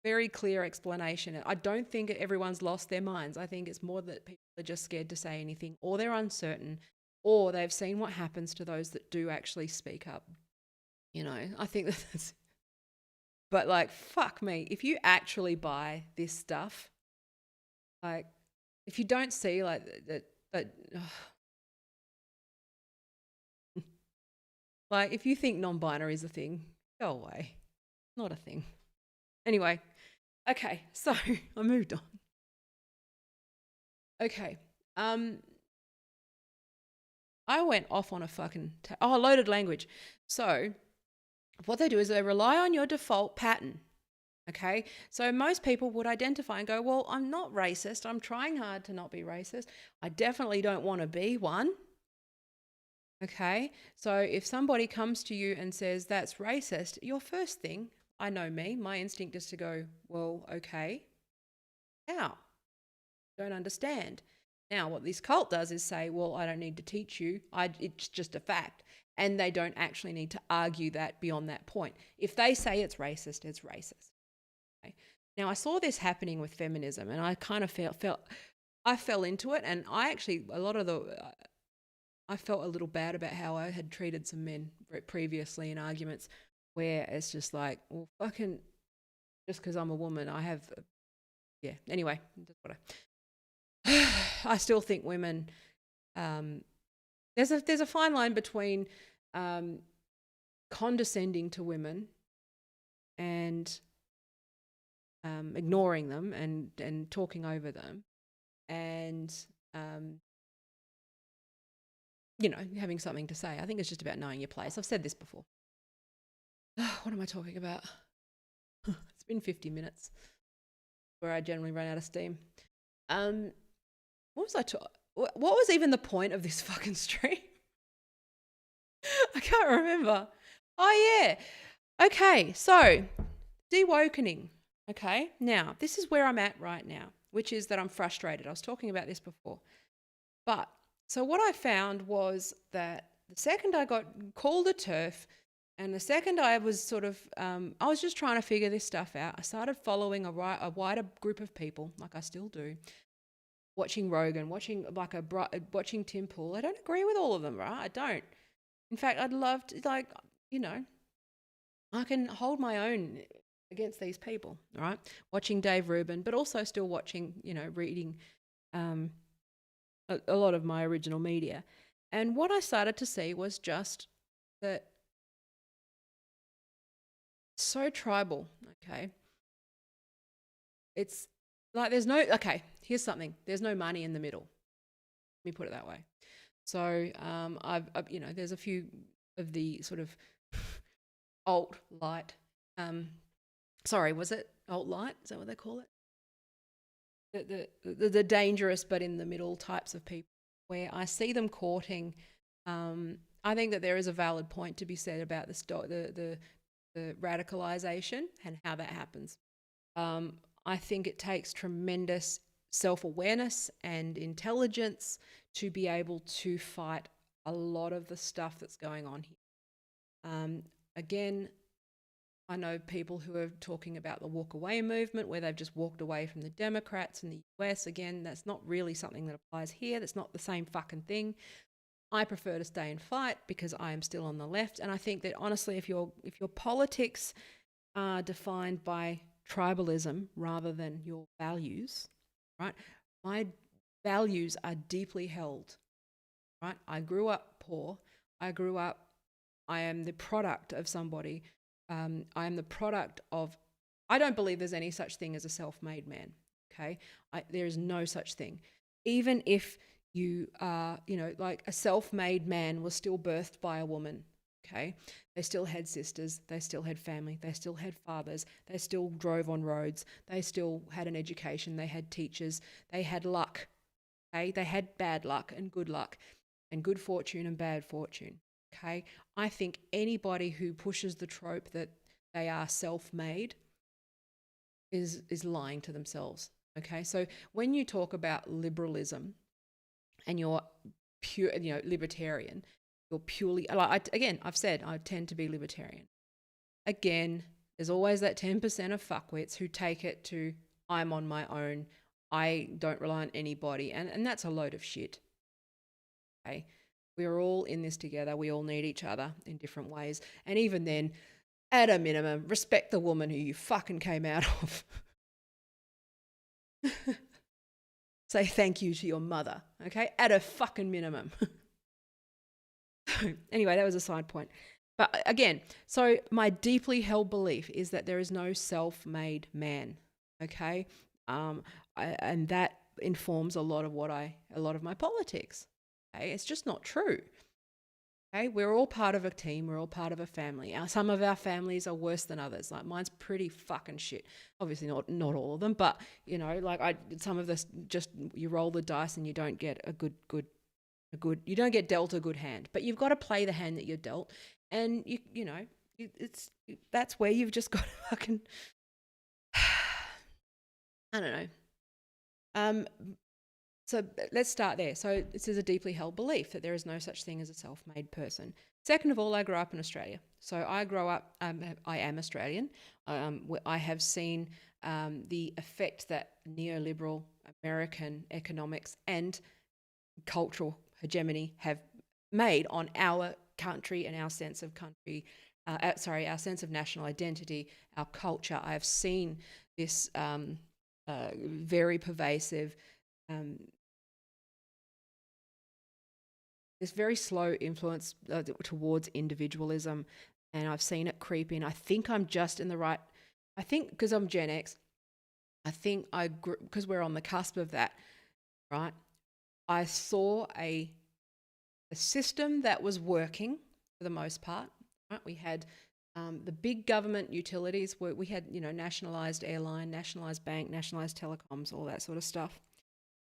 very clear explanation. I don't think everyone's lost their minds. I think it's more that people are just scared to say anything, or they're uncertain, or they've seen what happens to those that do actually speak up. I think that's. But like, fuck me, if you actually buy this stuff, like, if you don't see like that, like, if you think non-binary is a thing, go away. Not a thing. Anyway, okay, so I moved on. Okay, I went off on a fucking loaded language. So what they do is they rely on your default pattern. Okay, so most people would identify and go, well, I'm not racist. I'm trying hard to not be racist. I definitely don't want to be one. Okay, so if somebody comes to you and says that's racist, your first thing, I know me, my instinct is to go, well, okay, how? Don't understand. Now, what this cult does is say, well, I don't need to teach you. It's just a fact. And they don't actually need to argue that beyond that point. If they say it's racist, it's racist. Okay? Now, I saw this happening with feminism, and I kind of felt I fell into it, and I actually I felt a little bad about how I had treated some men previously in arguments, where it's just like, well, fucking, just because I'm a woman, I have, yeah. Anyway, that's what I still think women. There's a fine line between condescending to women and ignoring them and talking over them, and having something to say. I think it's just about knowing your place. I've said this before. What am I talking about? It's been 50 minutes where I generally run out of steam. What was what was even the point of this fucking stream? I can't remember. Oh, yeah. Okay, so de-wokening. Okay, now this is where I'm at right now, which is that I'm frustrated. I was talking about this before. But so what I found was that the second I got called a TERF, and the second I was sort of, I was just trying to figure this stuff out. I started following a wider group of people, like I still do, watching Rogan, watching Tim Pool. I don't agree with all of them, right? I don't. In fact, I'd love to, I can hold my own against these people, right? Watching Dave Rubin, but also still watching, reading a lot of my original media. And what I started to see was just that so tribal, okay? It's like here's something. There's no money in the middle. Let me put it that way. So I've there's a few of the sort of alt-light, was it alt-light? Is that what they call it? The dangerous but in the middle types of people, where I see them courting. I think that there is a valid point to be said about the radicalization and how that happens. I think it takes tremendous self-awareness and intelligence to be able to fight a lot of the stuff that's going on here. Again, I know people who are talking about the walk away movement, where they've just walked away from the Democrats in the US. Again, that's not really something that applies here. That's not the same fucking thing. I prefer to stay and fight because I am still on the left. And I think that honestly, if your politics are defined by tribalism rather than your values, right? My values are deeply held, right? I grew up poor. I am the product of somebody. I am the product of, I don't believe there's any such thing as a self-made man, okay? There is no such thing. Even if you are, like a self-made man was still birthed by a woman, okay? They still had sisters, they still had family, they still had fathers, they still drove on roads, they still had an education, they had teachers, they had luck, okay? They had bad luck and good fortune and bad fortune, okay? I think anybody who pushes the trope that they are self-made is lying to themselves, okay? So when you talk about liberalism and you're pure, libertarian, you're purely, again, I've said I tend to be libertarian. Again, there's always that 10% of fuckwits who take it to, I'm on my own, I don't rely on anybody, and that's a load of shit, okay? We're all in this together. We all need each other in different ways. And even then, at a minimum, respect the woman who you fucking came out of. Say thank you to your mother, okay? At a fucking minimum. Anyway, that was a side point. But again, so my deeply held belief is that there is no self-made man, okay? And that informs a lot of my politics. Okay? It's just not true. Okay, we're all part of a team. We're all part of a family. Some of our families are worse than others. Like mine's pretty fucking shit. Obviously not all of them, but some of this, just you roll the dice and you don't get you don't get dealt a good hand. But you've got to play the hand that you're dealt, and that's where you've just got to fucking I don't know. So let's start there. So this is a deeply held belief that there is no such thing as a self-made person. Second of all, I grew up in Australia. So I grow up, I am Australian. I have seen the effect that neoliberal American economics and cultural hegemony have made on our country and our sense of country, our sense of national identity, our culture. I have seen this very pervasive, this very slow influence towards individualism, and I've seen it creep in. I think I'm just in the right. I think because I'm Gen X, I think because we're on the cusp of that, right? I saw a system that was working for the most part. Right? We had the big government utilities. We had, nationalised airline, nationalised bank, nationalised telecoms, all that sort of stuff.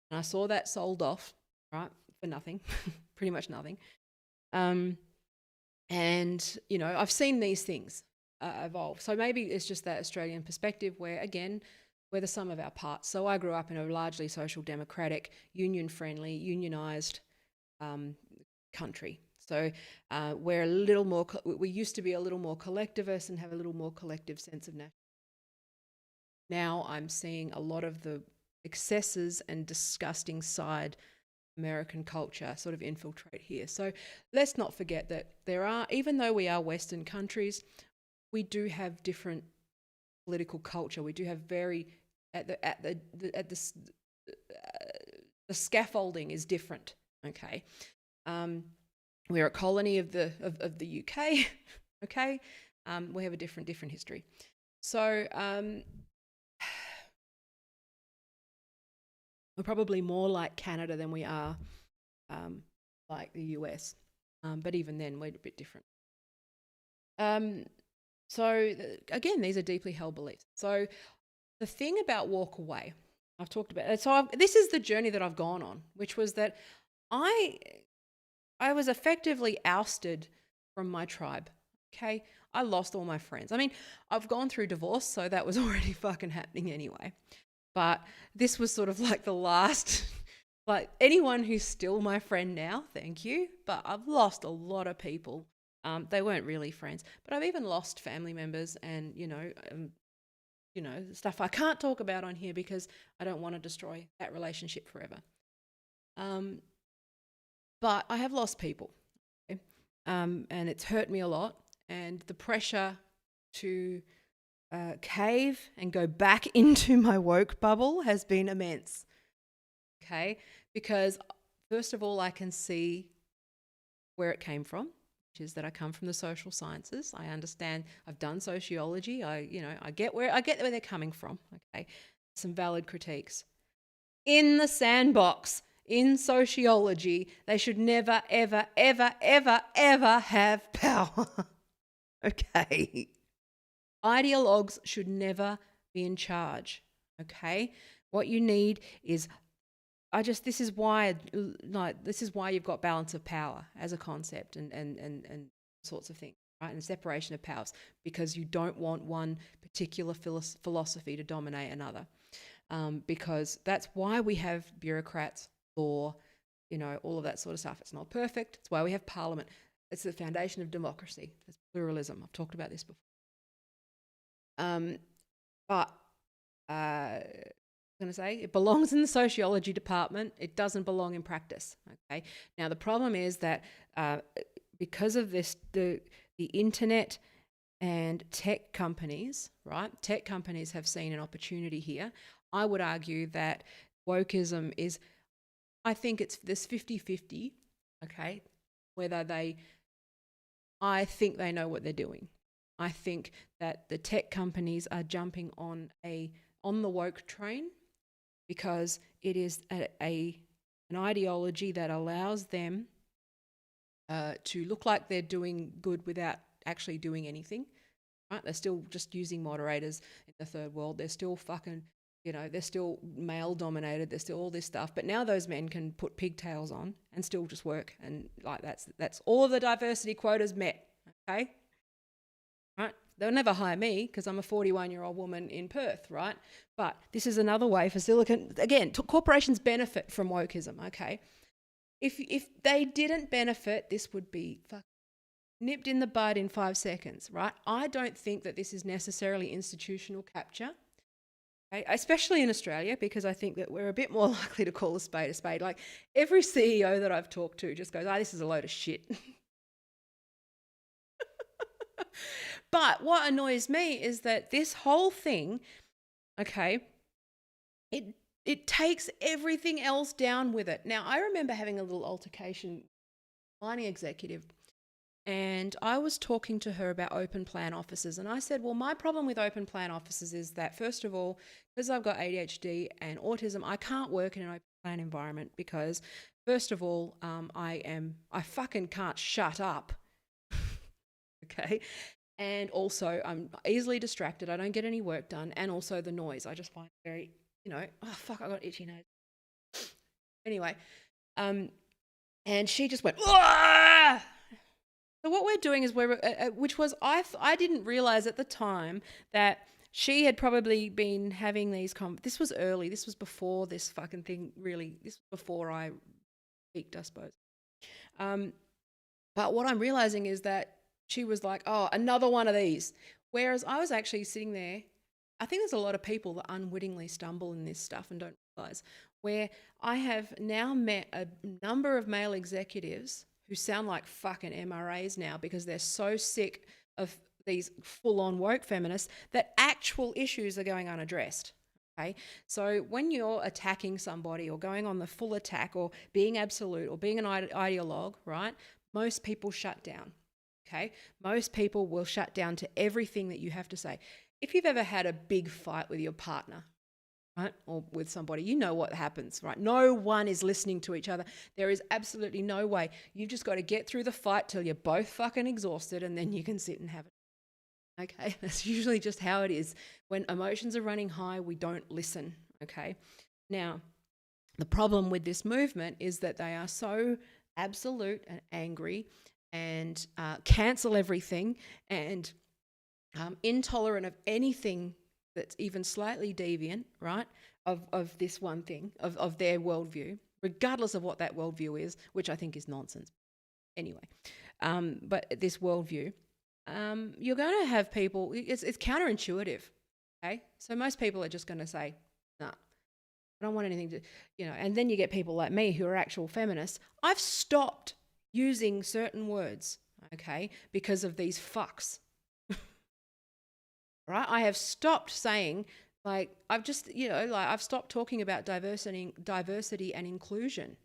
And I saw that sold off, right, for nothing, pretty much nothing. And, I've seen these things evolve. So maybe it's just that Australian perspective where, again, we're the sum of our parts. So I grew up in a largely social democratic, union-friendly, unionised country. So we're a little more, we used to be a little more collectivist and have a little more collective sense of national. Now I'm seeing a lot of the excesses and disgusting side American culture sort of infiltrate here. So let's not forget that there are, even though we are Western countries, we do have different political culture. We do have very, the scaffolding is different. Okay. We're a colony of the UK. Okay. We have a different history. So we're probably more like Canada than we are like the US. But even then, we're a bit different. So again, these are deeply held beliefs. So the thing about walk away, I've talked about it. So this is the journey that I've gone on, which was that I was effectively ousted from my tribe. Okay, I lost all my friends. I mean, I've gone through divorce, so that was already fucking happening anyway. But this was sort of like the last, like anyone who's still my friend now, thank you. But I've lost a lot of people. They weren't really friends, but I've even lost family members and, stuff I can't talk about on here because I don't want to destroy that relationship forever. But I have lost people, okay? And it's hurt me a lot. And the pressure to cave and go back into my woke bubble has been immense, okay? Because first of all, I can see where it came from, which is that I come from the social sciences. I understand. I've done sociology. I get where they're coming from. Okay, some valid critiques. In the sandbox, in sociology, they should never, ever, ever, ever, ever have power. Okay. Ideologues should never be in charge. Okay. What you need is this is why you've got balance of power as a concept and sorts of things, right? And separation of powers, because you don't want one particular philosophy to dominate another, because that's why we have bureaucrats, law, all of that sort of stuff. It's not perfect. It's why we have parliament. It's the foundation of democracy. It's pluralism. I've talked about this before. But going to say it belongs in the sociology department. It doesn't belong in practice. Okay. Now the problem is that because of this, the internet and tech companies, right? Tech companies have seen an opportunity here. I would argue that wokeism is, I think it's this 50-50. Okay, I think they know what they're doing. I think that the tech companies are jumping on the woke train, because it is an ideology that allows them to look like they're doing good without actually doing anything, right? They're still just using moderators in the third world. They're still fucking, they're still male dominated. There's still all this stuff. But now those men can put pigtails on and still just work. And like that's all of the diversity quotas met, okay? right? They'll never hire me because I'm a 41-year-old woman in Perth, right? But this is another way for Silicon, again, corporations benefit from wokeism, okay? If they didn't benefit, this would be nipped in the bud in 5 seconds, right? I don't think that this is necessarily institutional capture, okay? Especially in Australia, because I think that we're a bit more likely to call a spade a spade. Like every CEO that I've talked to just goes, this is a load of shit. But what annoys me is that this whole thing, okay, it takes everything else down with it. Now, I remember having a little altercation with a mining executive, and I was talking to her about open plan offices. And I said, well, my problem with open plan offices is that, first of all, because I've got ADHD and autism, I can't work in an open plan environment because, first of all, I fucking can't shut up. Okay. And also, I'm easily distracted. I don't get any work done. And also the noise. I just find it very, I got itchy nose. Anyway, and she just went, "Wah!" So what we're doing is I didn't realize at the time that she had probably been having these this was early. This was before this fucking thing really, this was before I peaked, I suppose. But what I'm realizing is that she was like, oh, another one of these. Whereas I was actually sitting there. I think there's a lot of people that unwittingly stumble in this stuff and don't realize, where I have now met a number of male executives who sound like fucking MRAs now because they're so sick of these full-on woke feminists that actual issues are going unaddressed. Okay, so when you're attacking somebody or going on the full attack or being absolute or being an ideologue, right, most people shut down. Okay, most people will shut down to everything that you have to say. If you've ever had a big fight with your partner, right, or with somebody, you know what happens, right? No one is listening to each other. There is absolutely no way. You've just got to get through the fight till you're both fucking exhausted and then you can sit and have it. Okay, that's usually just how it is. When emotions are running high, we don't listen, okay? Now, the problem with this movement is that they are so absolute and angry and cancel everything and intolerant of anything that's even slightly deviant, right, of this one thing, of their worldview, regardless of what that worldview is, which I think is nonsense. Anyway, but this worldview, you're going to have people, it's counterintuitive, okay? So most people are just going to say, nah, I don't want anything to, and then you get people like me who are actual feminists. I've stopped using certain words, okay, because of these fucks. Right? I have stopped saying, I've stopped talking about diversity and inclusion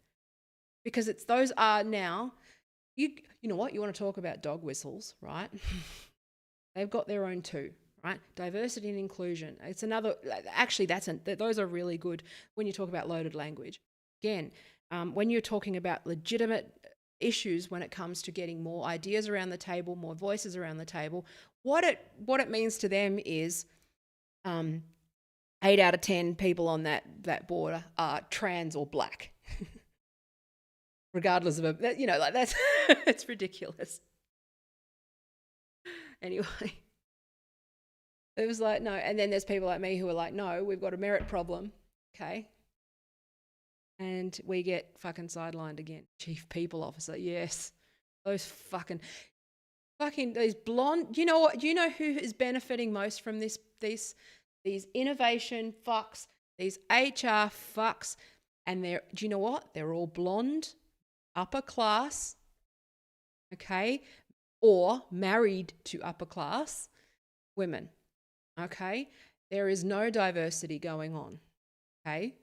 because those are now, you know what, you want to talk about dog whistles, right? They've got their own too, right? Diversity and inclusion. It's another, actually those are really good when you talk about loaded language. Again, when you're talking about legitimate issues when it comes to getting more ideas around the table, more voices around the table, what it means to them is 8 out of 10 people on that board are trans or black. Regardless of that's it's ridiculous. Anyway, it was like, no, and then there's people like me who are like, no, we've got a merit problem, okay? And we get fucking sidelined again. Chief People Officer, yes. Those fucking these blonde, you know what? Do you know who is benefiting most from these innovation fucks, these HR fucks? And do you know what? They're all blonde, upper class, okay? Or married to upper class women, okay? There is no diversity going on, okay?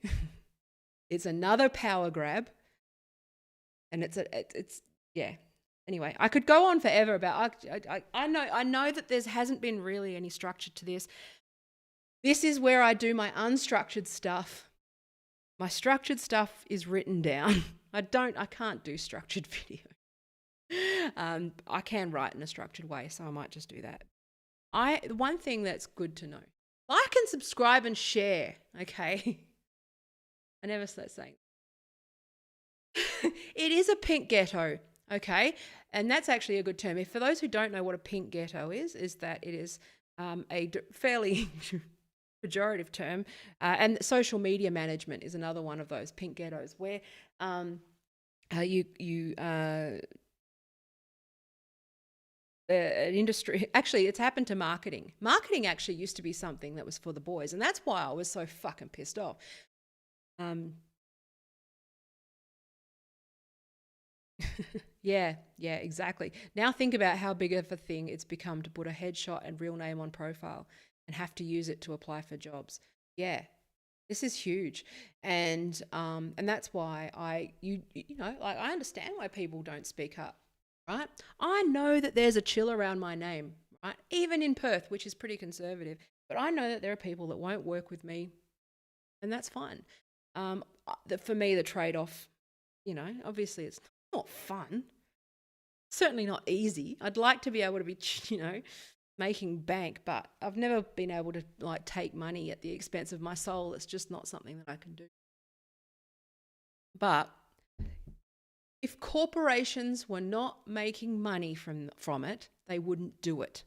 It's another power grab, and it's yeah. Anyway, I could go on forever about. I know that there hasn't been really any structure to this. This is where I do my unstructured stuff. My structured stuff is written down. I can't do structured video. I can write in a structured way, so I might just do that. One thing that's good to know: like and subscribe and share. Okay. I never start saying. It is a pink ghetto, Okay, and that's actually a good term. If for those who don't know what a pink ghetto is that it is fairly pejorative term, and social media management is another one of those pink ghettos where you an industry. Actually, it's happened to marketing. Marketing actually used to be something that was for the boys, and that's why I was so fucking pissed off. Um, yeah, yeah, exactly. Now think about how big of a thing it's become to put a headshot and real name on profile and have to use it to apply for jobs. Yeah, this is huge, and that's why you know, like, I understand why people don't speak up, right? I know that there's a chill around my name, right? Even in Perth, which is pretty conservative, but I know that there are people that won't work with me, and that's fine. For me, the trade-off, you know, obviously it's not fun, certainly not easy. I'd like to be able to be, you know, making bank, but I've never been able to like take money at the expense of my soul. It's just not something that I can do. But if corporations were not making money from it, they wouldn't do it.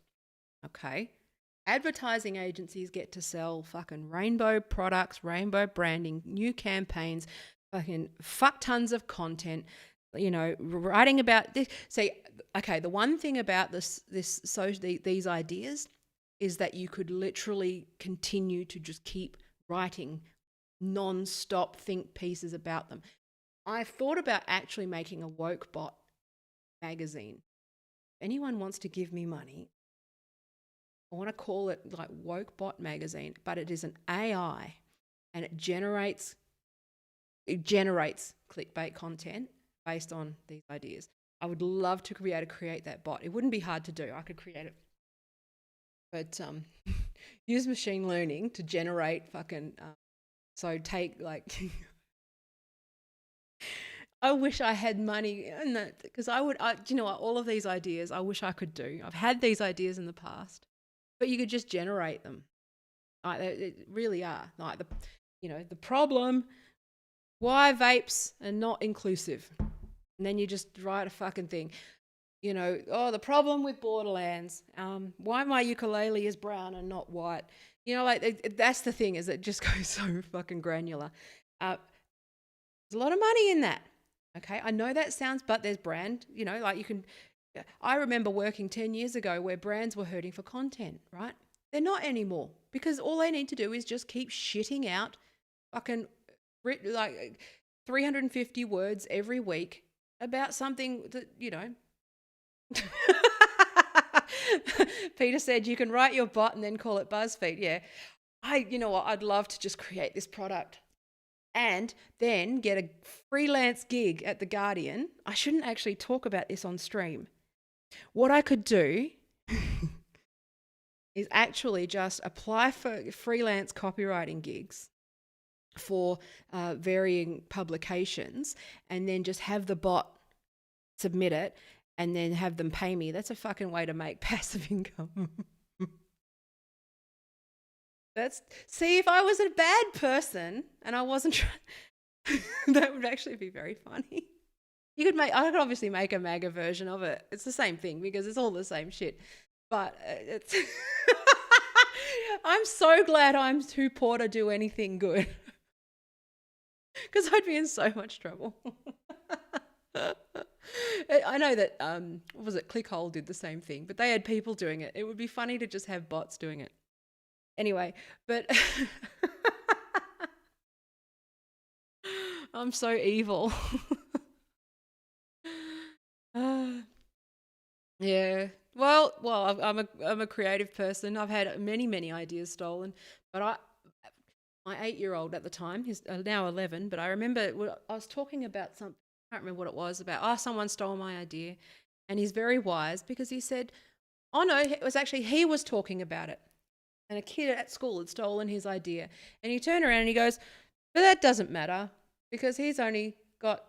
Okay? Advertising agencies get to sell fucking rainbow products, rainbow branding, new campaigns, fucking fuck tons of content, you know, writing about this. See, okay, the one thing about these ideas is that you could literally continue to just keep writing non-stop think pieces about them. I've thought about actually making a woke bot magazine. If anyone wants to give me money, I want to call it like Woke Bot Magazine, but it is an AI and it generates clickbait content based on these ideas. I would love to be able to create that bot. It wouldn't be hard to do. I could create it. But use machine learning to generate fucking so take like I wish I had money because you know what, all of these ideas I wish I could do. I've had these ideas in the past, but you could just generate them. Like they really are. Like the problem, why vapes are not inclusive. And then you just write a fucking thing. You know, oh, the problem with Borderlands, why my ukulele is brown and not white. You know, like that's the thing, is it just goes so fucking granular. There's a lot of money in that. Okay, I know that sounds, but there's brand, you know, like you can, I remember working 10 years ago where brands were hurting for content, right? They're not anymore because all they need to do is just keep shitting out fucking like 350 words every week about something that, you know. Peter said you can write your bot and then call it BuzzFeed. Yeah. You know what? I'd love to just create this product and then get a freelance gig at The Guardian. I shouldn't actually talk about this on stream. What I could do is actually just apply for freelance copywriting gigs for varying publications and then just have the bot submit it and then have them pay me. That's a fucking way to make passive income. See, if I was a bad person and I wasn't trying, that would actually be very funny. I could obviously make a MAGA version of it. It's the same thing because it's all the same shit. But it's I'm so glad I'm too poor to do anything good. Because I'd be in so much trouble. I know that, what was it, Clickhole did the same thing, but they had people doing it. It would be funny to just have bots doing it. Anyway, but I'm so evil. Yeah. Well, I'm a creative person. I've had many ideas stolen, but my 8-year-old at the time, he's now 11, but I remember I was talking about something. I can't remember what it was about. Oh, someone stole my idea, and he's very wise because he said, "Oh no, it was actually he was talking about it." And a kid at school had stolen his idea. And he turned around and he goes, "But that doesn't matter because he's only got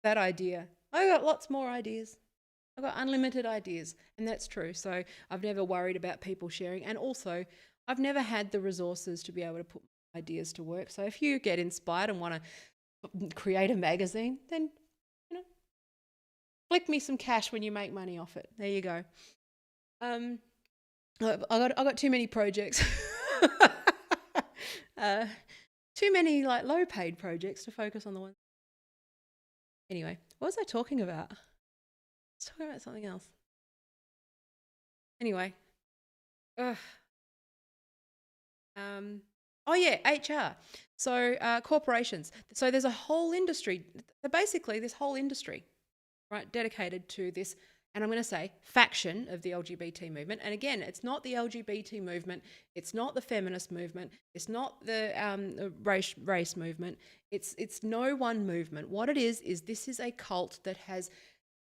that idea. I got lots more ideas. I've got unlimited ideas." And that's true. So I've never worried about people sharing. And also, I've never had the resources to be able to put my ideas to work. So if you get inspired and want to create a magazine, then, you know, Flick me some cash when you make money off it. There you go. Um, I got too many projects. uh, too many like low paid projects to focus on the ones. Anyway, what was I talking about? I was talking about something else. Anyway, ugh. Oh yeah, HR. So corporations. So there's a whole industry. Basically, this whole industry, right, dedicated to this. And I'm going to say faction of the LGBT movement. And again, it's not the LGBT movement. It's not the feminist movement. It's not the race movement. It's no one movement. What it is this is a cult that has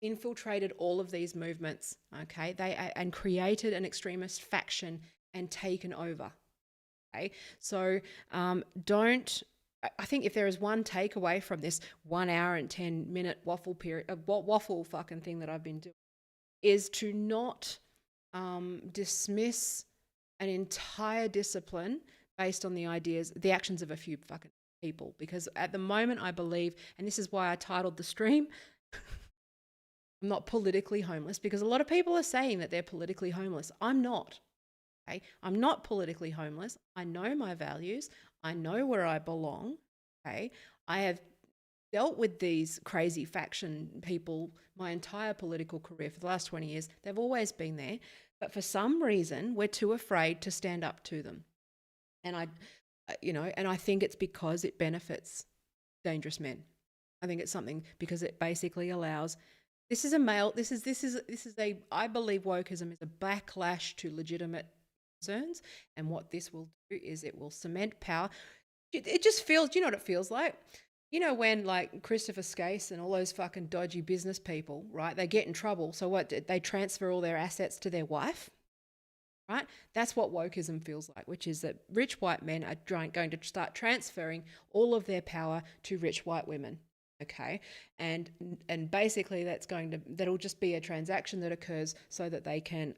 infiltrated all of these movements. Okay, and created an extremist faction and taken over. Okay, so don't. I think if there is one takeaway from this 1 hour and 10-minute waffle period, waffle fucking thing that I've been doing, is to not dismiss an entire discipline based on the ideas, the actions of a few fucking people. Because at the moment, I believe, and this is why I titled the stream, I'm not politically homeless, because a lot of people are saying that they're politically homeless. I'm not. Okay? I'm not politically homeless. I know my values. I know where I belong. Okay? I have dealt with these crazy faction people my entire political career for the last 20 years. They've always been there. But for some reason, we're too afraid to stand up to them. And I think it's because it benefits dangerous men. I think it's something because it basically allows. This is I believe wokeism is a backlash to legitimate concerns, and what this will do is it will cement power. It just feels, do you know what it feels like? You know when like Christopher Skase and all those fucking dodgy business people, right? They get in trouble. So what? They transfer all their assets to their wife, right? That's what wokeism feels like, which is that rich white men are going to start transferring all of their power to rich white women. Okay, and basically that'll just be a transaction that occurs so that they can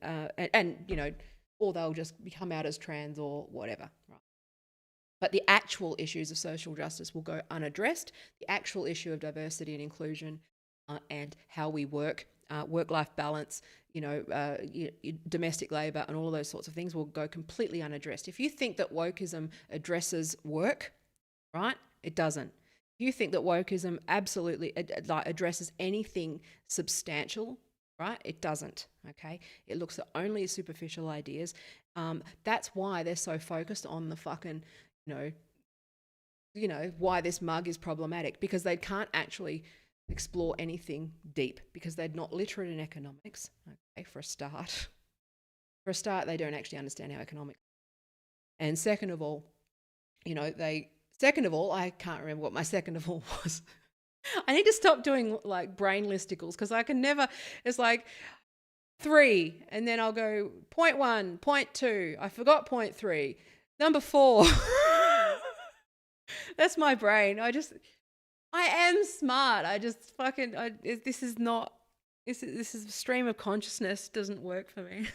or they'll just come out as trans or whatever, right? But the actual issues of social justice will go unaddressed. The actual issue of diversity and inclusion and how we work, work-life balance, domestic labour and all of those sorts of things will go completely unaddressed. If you think that wokeism addresses work, right, it doesn't. If you think that wokeism absolutely addresses anything substantial, right, it doesn't, okay? It looks at only superficial ideas. That's why they're so focused on the fucking, why this mug is problematic, because they can't actually explore anything deep because they're not literate in economics, okay, for a start. For a start, they don't actually understand how economics. And second of all, I can't remember what my second of all was. I need to stop doing like brain listicles because I can never, it's like 3 and then I'll go 0.1, 0.2. I forgot 0.3. Number 4. That's my brain. I am smart. This is not, this is a stream of consciousness doesn't work for me.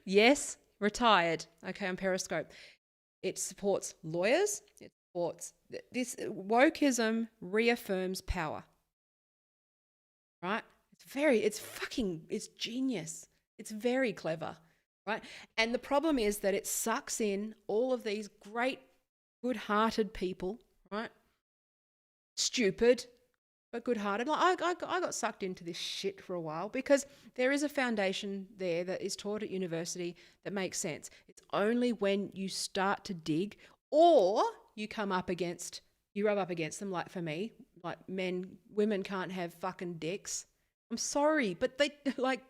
Yes, retired. Okay, on Periscope. It supports lawyers. It supports this. Wokeism reaffirms power. Right? It's genius. It's very clever. Right? And the problem is that it sucks in all of these great, good-hearted people. Right? Stupid, but good-hearted. Like I got sucked into this shit for a while because there is a foundation there that is taught at university that makes sense. It's only when you start to dig or you rub up against them, like for me, like women can't have fucking dicks. I'm sorry, but they like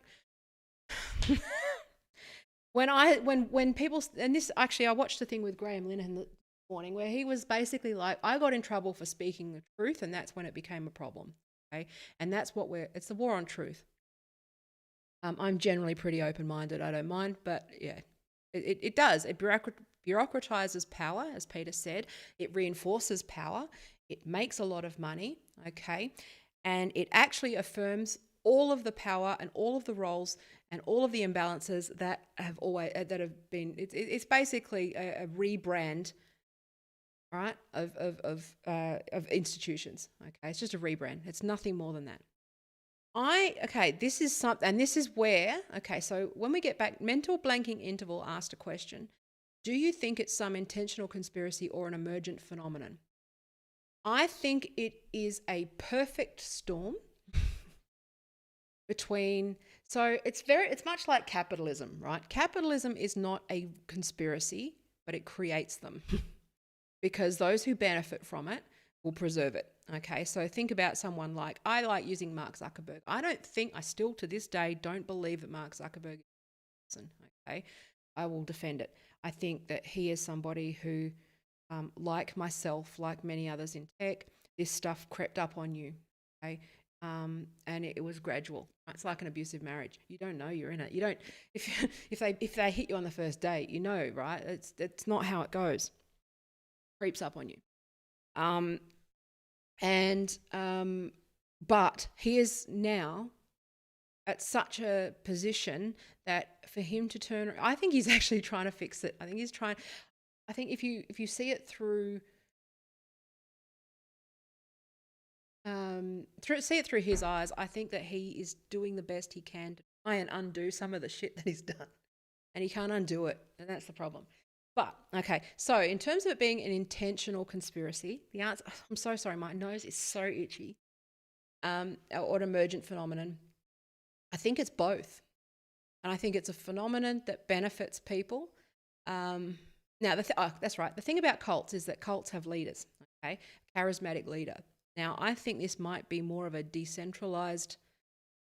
when people, and this actually, I watched the thing with Graham Linehan this morning where he was basically like, I got in trouble for speaking the truth, and that's when it became a problem. Okay, and that's what it's the war on truth. I'm generally pretty open-minded. I don't mind, but yeah, it does. It bureaucratizes power, as Peter said. It reinforces power. It makes a lot of money. Okay, and it actually affirms all of the power and all of the roles and all of the imbalances that have been. It's basically a rebrand right, of institutions. Okay, it's just a rebrand. It's nothing more than that. Okay, this is something, and this is where, okay, so when we get back, mental blanking interval asked a question. Do you think it's some intentional conspiracy or an emergent phenomenon? I think it is a perfect storm between, so it's much like capitalism, right? Capitalism is not a conspiracy, but it creates them because those who benefit from it will preserve it. Okay, so think about someone like, I like using Mark Zuckerberg. I still to this day don't believe that Mark Zuckerberg is a person. Okay, I will defend it. I think that he is somebody who, like myself, like many others in tech, this stuff crept up on you. Okay, and it was gradual. It's like an abusive marriage. You don't know you're in it. You don't if they hit you on the first date, you know, right? It's not how it goes. Creeps up on you. But he is now at such a position that for him to turn, I think he's actually trying to fix it. I think if you see it through through his eyes, I think that he is doing the best he can to try and undo some of the shit that he's done, and he can't undo it, and that's the problem. But okay, so in terms of it being an intentional conspiracy, the answer, I'm so sorry, my nose is so itchy, or an emergent phenomenon, I think it's both. And I think it's a phenomenon that benefits people. Now, that's right. The thing about cults is that cults have leaders, okay? Charismatic leader. Now, I think this might be more of a decentralized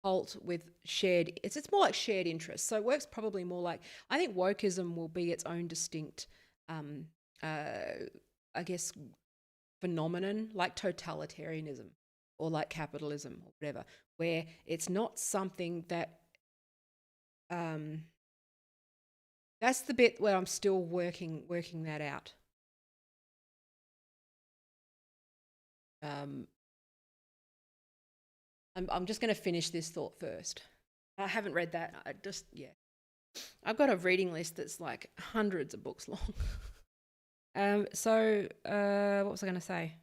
cult with it's more like shared interests. So it works probably more like, I think wokeism will be its own distinct, I guess, phenomenon, like totalitarianism or like capitalism or whatever, where it's not something that, that's the bit where I'm still working that out. I'm just going to finish this thought first. I haven't read that. I've got a reading list that's like hundreds of books long. What was I going to say?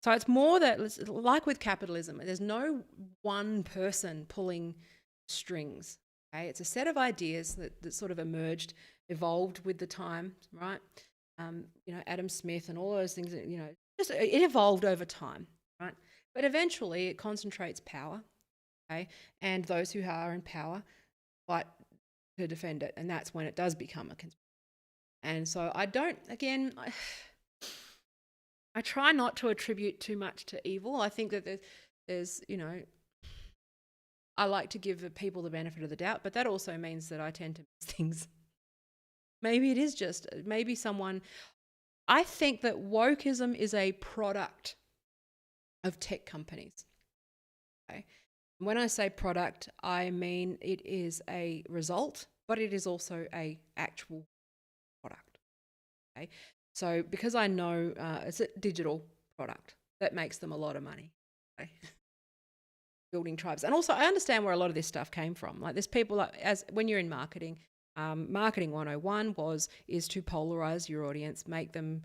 So it's more that, like with capitalism, there's no one person pulling strings. Okay, it's a set of ideas that sort of evolved with the time, right? Adam Smith and all those things. Just it evolved over time, right? But eventually, it concentrates power, okay, and those who are in power fight to defend it, and that's when it does become a conspiracy. And so I don't. Again, I try not to attribute too much to evil. I think that there's I like to give the people the benefit of the doubt, but that also means that I tend to miss things. Maybe it is just, I think that wokeism is a product of tech companies. Okay. When I say product, I mean it is a result, but it is also a actual product. Okay. So because I know it's a digital product, that makes them a lot of money. Okay. Building tribes. And also I understand where a lot of this stuff came from. Like there's people when you're in marketing, marketing 101 is to polarize your audience, make them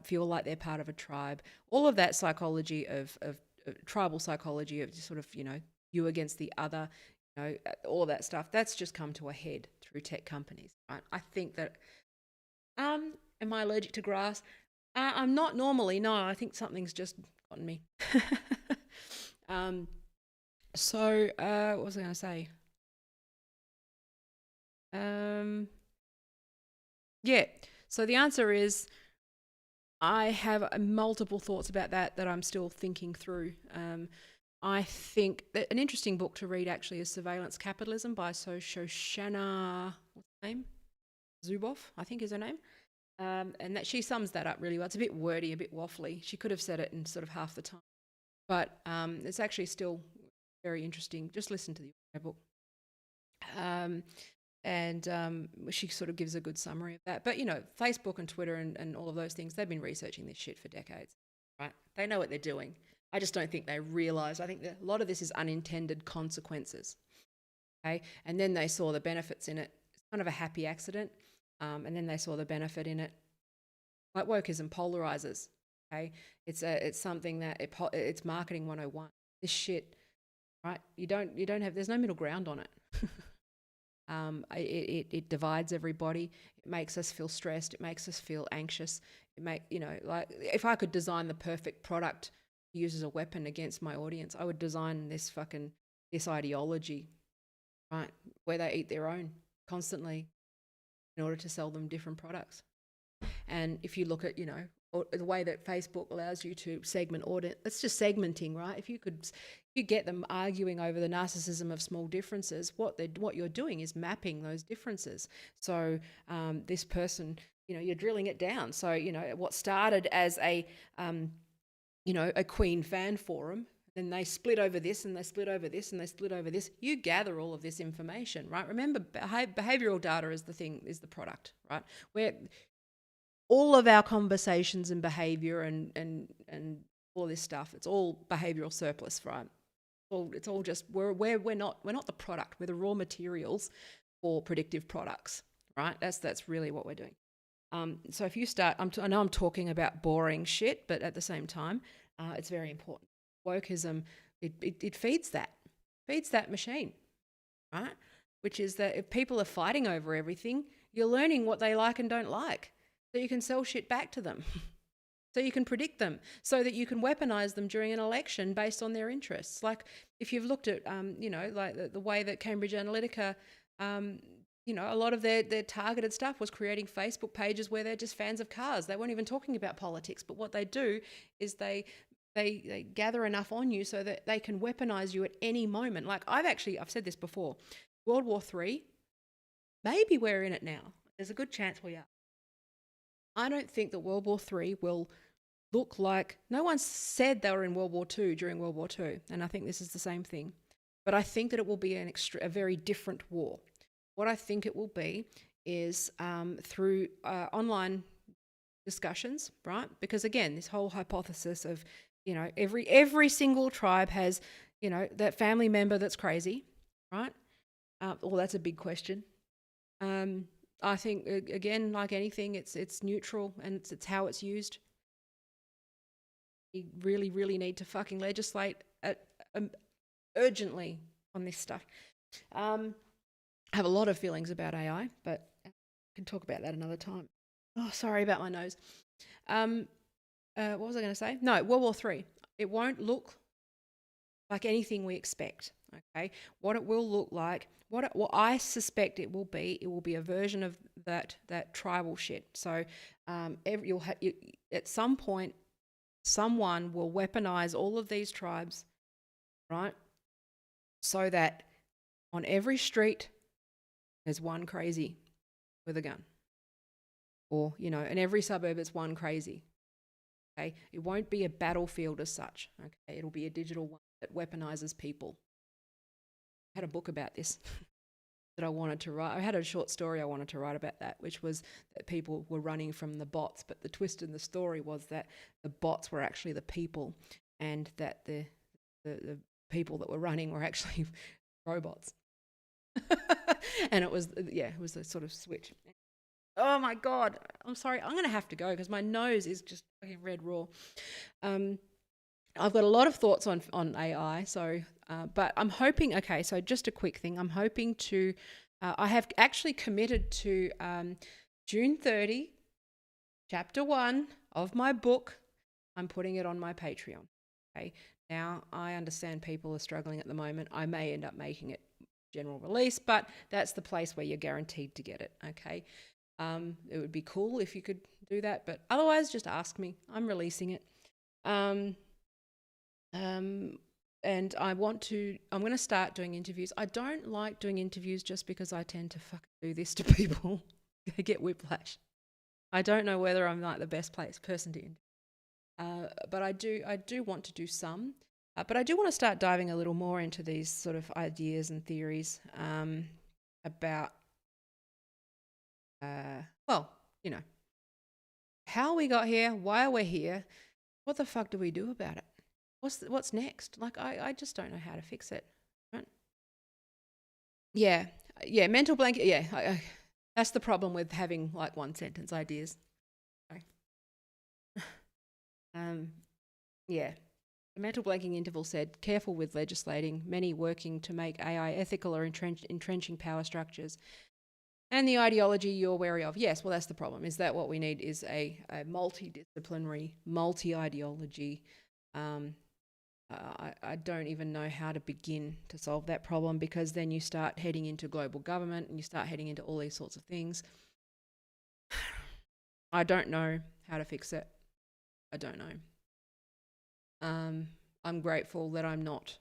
feel like they're part of a tribe. All of that psychology of tribal psychology of sort of, you against the other, all of that stuff, that's just come to a head through tech companies. Right? I think that, am I allergic to grass? I'm not normally, no, I think something's just gotten me. So what was I going to say? Yeah, so the answer is I have multiple thoughts about that I'm still thinking through. I think that an interesting book to read actually is Surveillance Capitalism by Shoshana, what's her name? Zuboff, I think is her name. And that she sums that up really well. It's a bit wordy, a bit waffly. She could have said it in sort of half the time. But it's actually still very interesting. Just listen to the book. And she sort of gives a good summary of that. But, Facebook and Twitter and all of those things, they've been researching this shit for decades, right? They know what they're doing. I just don't think they realise. I think that a lot of this is unintended consequences, okay? And then they saw the benefits in it. It's kind of a happy accident. And then they saw the benefit in it. Like wokeism polarizes. Okay, it's something that it's marketing 101. This shit, right? You don't have, there's no middle ground on it. It divides everybody. It makes us feel stressed. It makes us feel anxious. Like if I could design the perfect product to use as a weapon against my audience, I would design this ideology, right, where they eat their own constantly in order to sell them different products. And if you look at, the way that Facebook allows you to segment audience, it's just segmenting, right? If you get them arguing over the narcissism of small differences, what you're doing is mapping those differences. So this person, you're drilling it down. So, what started as a Queen fan forum, then they split over this and they split over this and they split over this. You gather all of this information, right? Remember, behavioral data is the product, right? Where all of our conversations and behavior and all this stuff, it's all behavioral surplus, right? It's all just we're not the product. We're the raw materials for predictive products, right? That's really what we're doing. So if you start, I know I'm talking about boring shit, but at the same time, it's very important. Wokeism, it feeds that machine, right? Which is that if people are fighting over everything, you're learning what they like and don't like, so you can sell shit back to them. So you can predict them, so that you can weaponize them during an election based on their interests. Like if you've looked at, like the way that Cambridge Analytica, a lot of their targeted stuff was creating Facebook pages where they're just fans of cars. They weren't even talking about politics. But what they do is they gather enough on you so that they can weaponize you at any moment. Like I've said this before, World War III, maybe we're in it now. There's a good chance we are. I don't think that World War III will look like, no one said they were in World War II during World War II, and I think this is the same thing. But I think that it will be a very different war. What I think it will be is through online discussions, right? Because again, this whole hypothesis of, every single tribe has, that family member that's crazy, right? Well, that's a big question. I think, again, like anything, it's neutral and it's how it's used. You really, really need to fucking legislate urgently on this stuff. I have a lot of feelings about AI, but I can talk about that another time. Oh, sorry about my nose. What was I going to say? No, World War III. It won't look like anything we expect. Okay, what it will look like, what I suspect it will be a version of that tribal shit. So, at some point, someone will weaponize all of these tribes, right? So that on every street, there's one crazy with a gun. Or, in every suburb, it's one crazy. Okay, it won't be a battlefield as such. Okay, it'll be a digital one that weaponizes people. I had a book about this that I wanted to write. I had a short story I wanted to write about that, which was that people were running from the bots, but the twist in the story was that the bots were actually the people, and that the people that were running were actually robots. And it was a sort of switch. Oh my God, I'm sorry, I'm going to have to go because my nose is just fucking red raw. I've got a lot of thoughts on AI, so but I'm hoping, okay, so just a quick thing. I'm hoping to, I have actually committed to June 30, chapter 1 of my book. I'm putting it on my Patreon. Okay, now I understand people are struggling at the moment. I may end up making it general release, but that's the place where you're guaranteed to get it. Okay, it would be cool if you could do that, but otherwise just ask me. I'm releasing it. And I'm going to start doing interviews. I don't like doing interviews just because I tend to fucking do this to people. I get whiplash. I don't know whether I'm like the best person to interview. But I do want to do some. But I do want to start diving a little more into these sort of ideas and theories about, how we got here, why we're here, what the fuck do we do about it? What's next? Like, I just don't know how to fix it. Right? Yeah, mental blanket. Yeah, that's the problem with having like one sentence ideas. Sorry. Yeah. The mental blanking interval said, careful with legislating, many working to make AI ethical or entrenching power structures. And the ideology you're wary of. Yes, well, that's the problem. Is that what we need is a multidisciplinary, multi-ideology. I don't even know how to begin to solve that problem, because then you start heading into global government and you start heading into all these sorts of things. I don't know how to fix it. I don't know. I'm grateful that I'm not.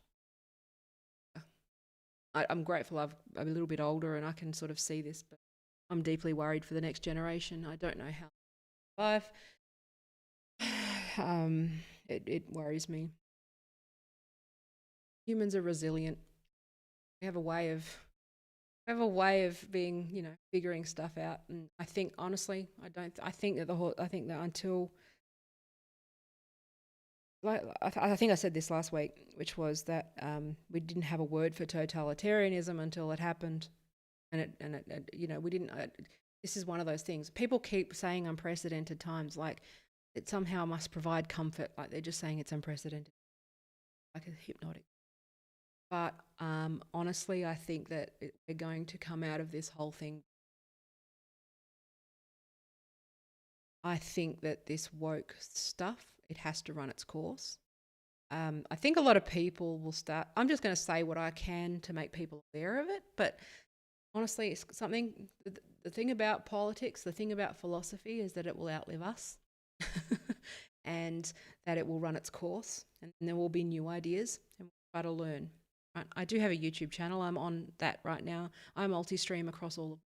I'm grateful I'm a little bit older and I can sort of see this, but I'm deeply worried for the next generation. I don't know how to survive. It worries me. Humans are resilient. We have a way of being, figuring stuff out. And I think, honestly, I think that until, like, I think I said this last week, which was that we didn't have a word for totalitarianism until it happened, and we didn't. This is one of those things. People keep saying unprecedented times, like it somehow must provide comfort, like they're just saying it's unprecedented, like it's hypnotic. But honestly, I think that we're going to come out of this whole thing. I think that this woke stuff, it has to run its course. I think a lot of people will start. I'm just going to say what I can to make people aware of it. But honestly, it's something. The thing about politics, the thing about philosophy, is that it will outlive us, and that it will run its course, and there will be new ideas, and we'll try to learn. Right? I do have a YouTube channel. I'm on that right now. I multi-stream across all of them,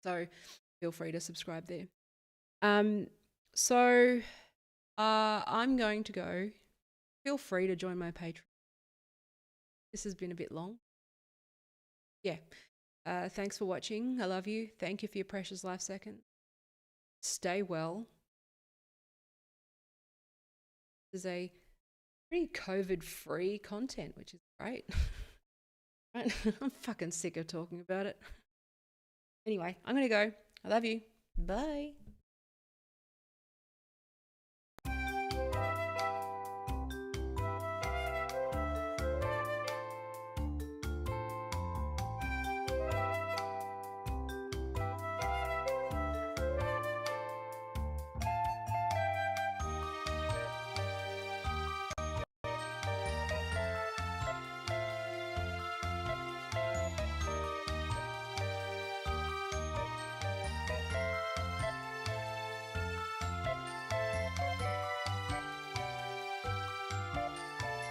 so feel free to subscribe there. So I'm going to go. Feel free to join my Patreon. This has been a bit long. Yeah. Thanks for watching. I love you. Thank you for your precious life seconds. Stay well. This is a pretty COVID-free content, which is great. Right? I'm fucking sick of talking about it. Anyway, I'm going to go. I love you. Bye.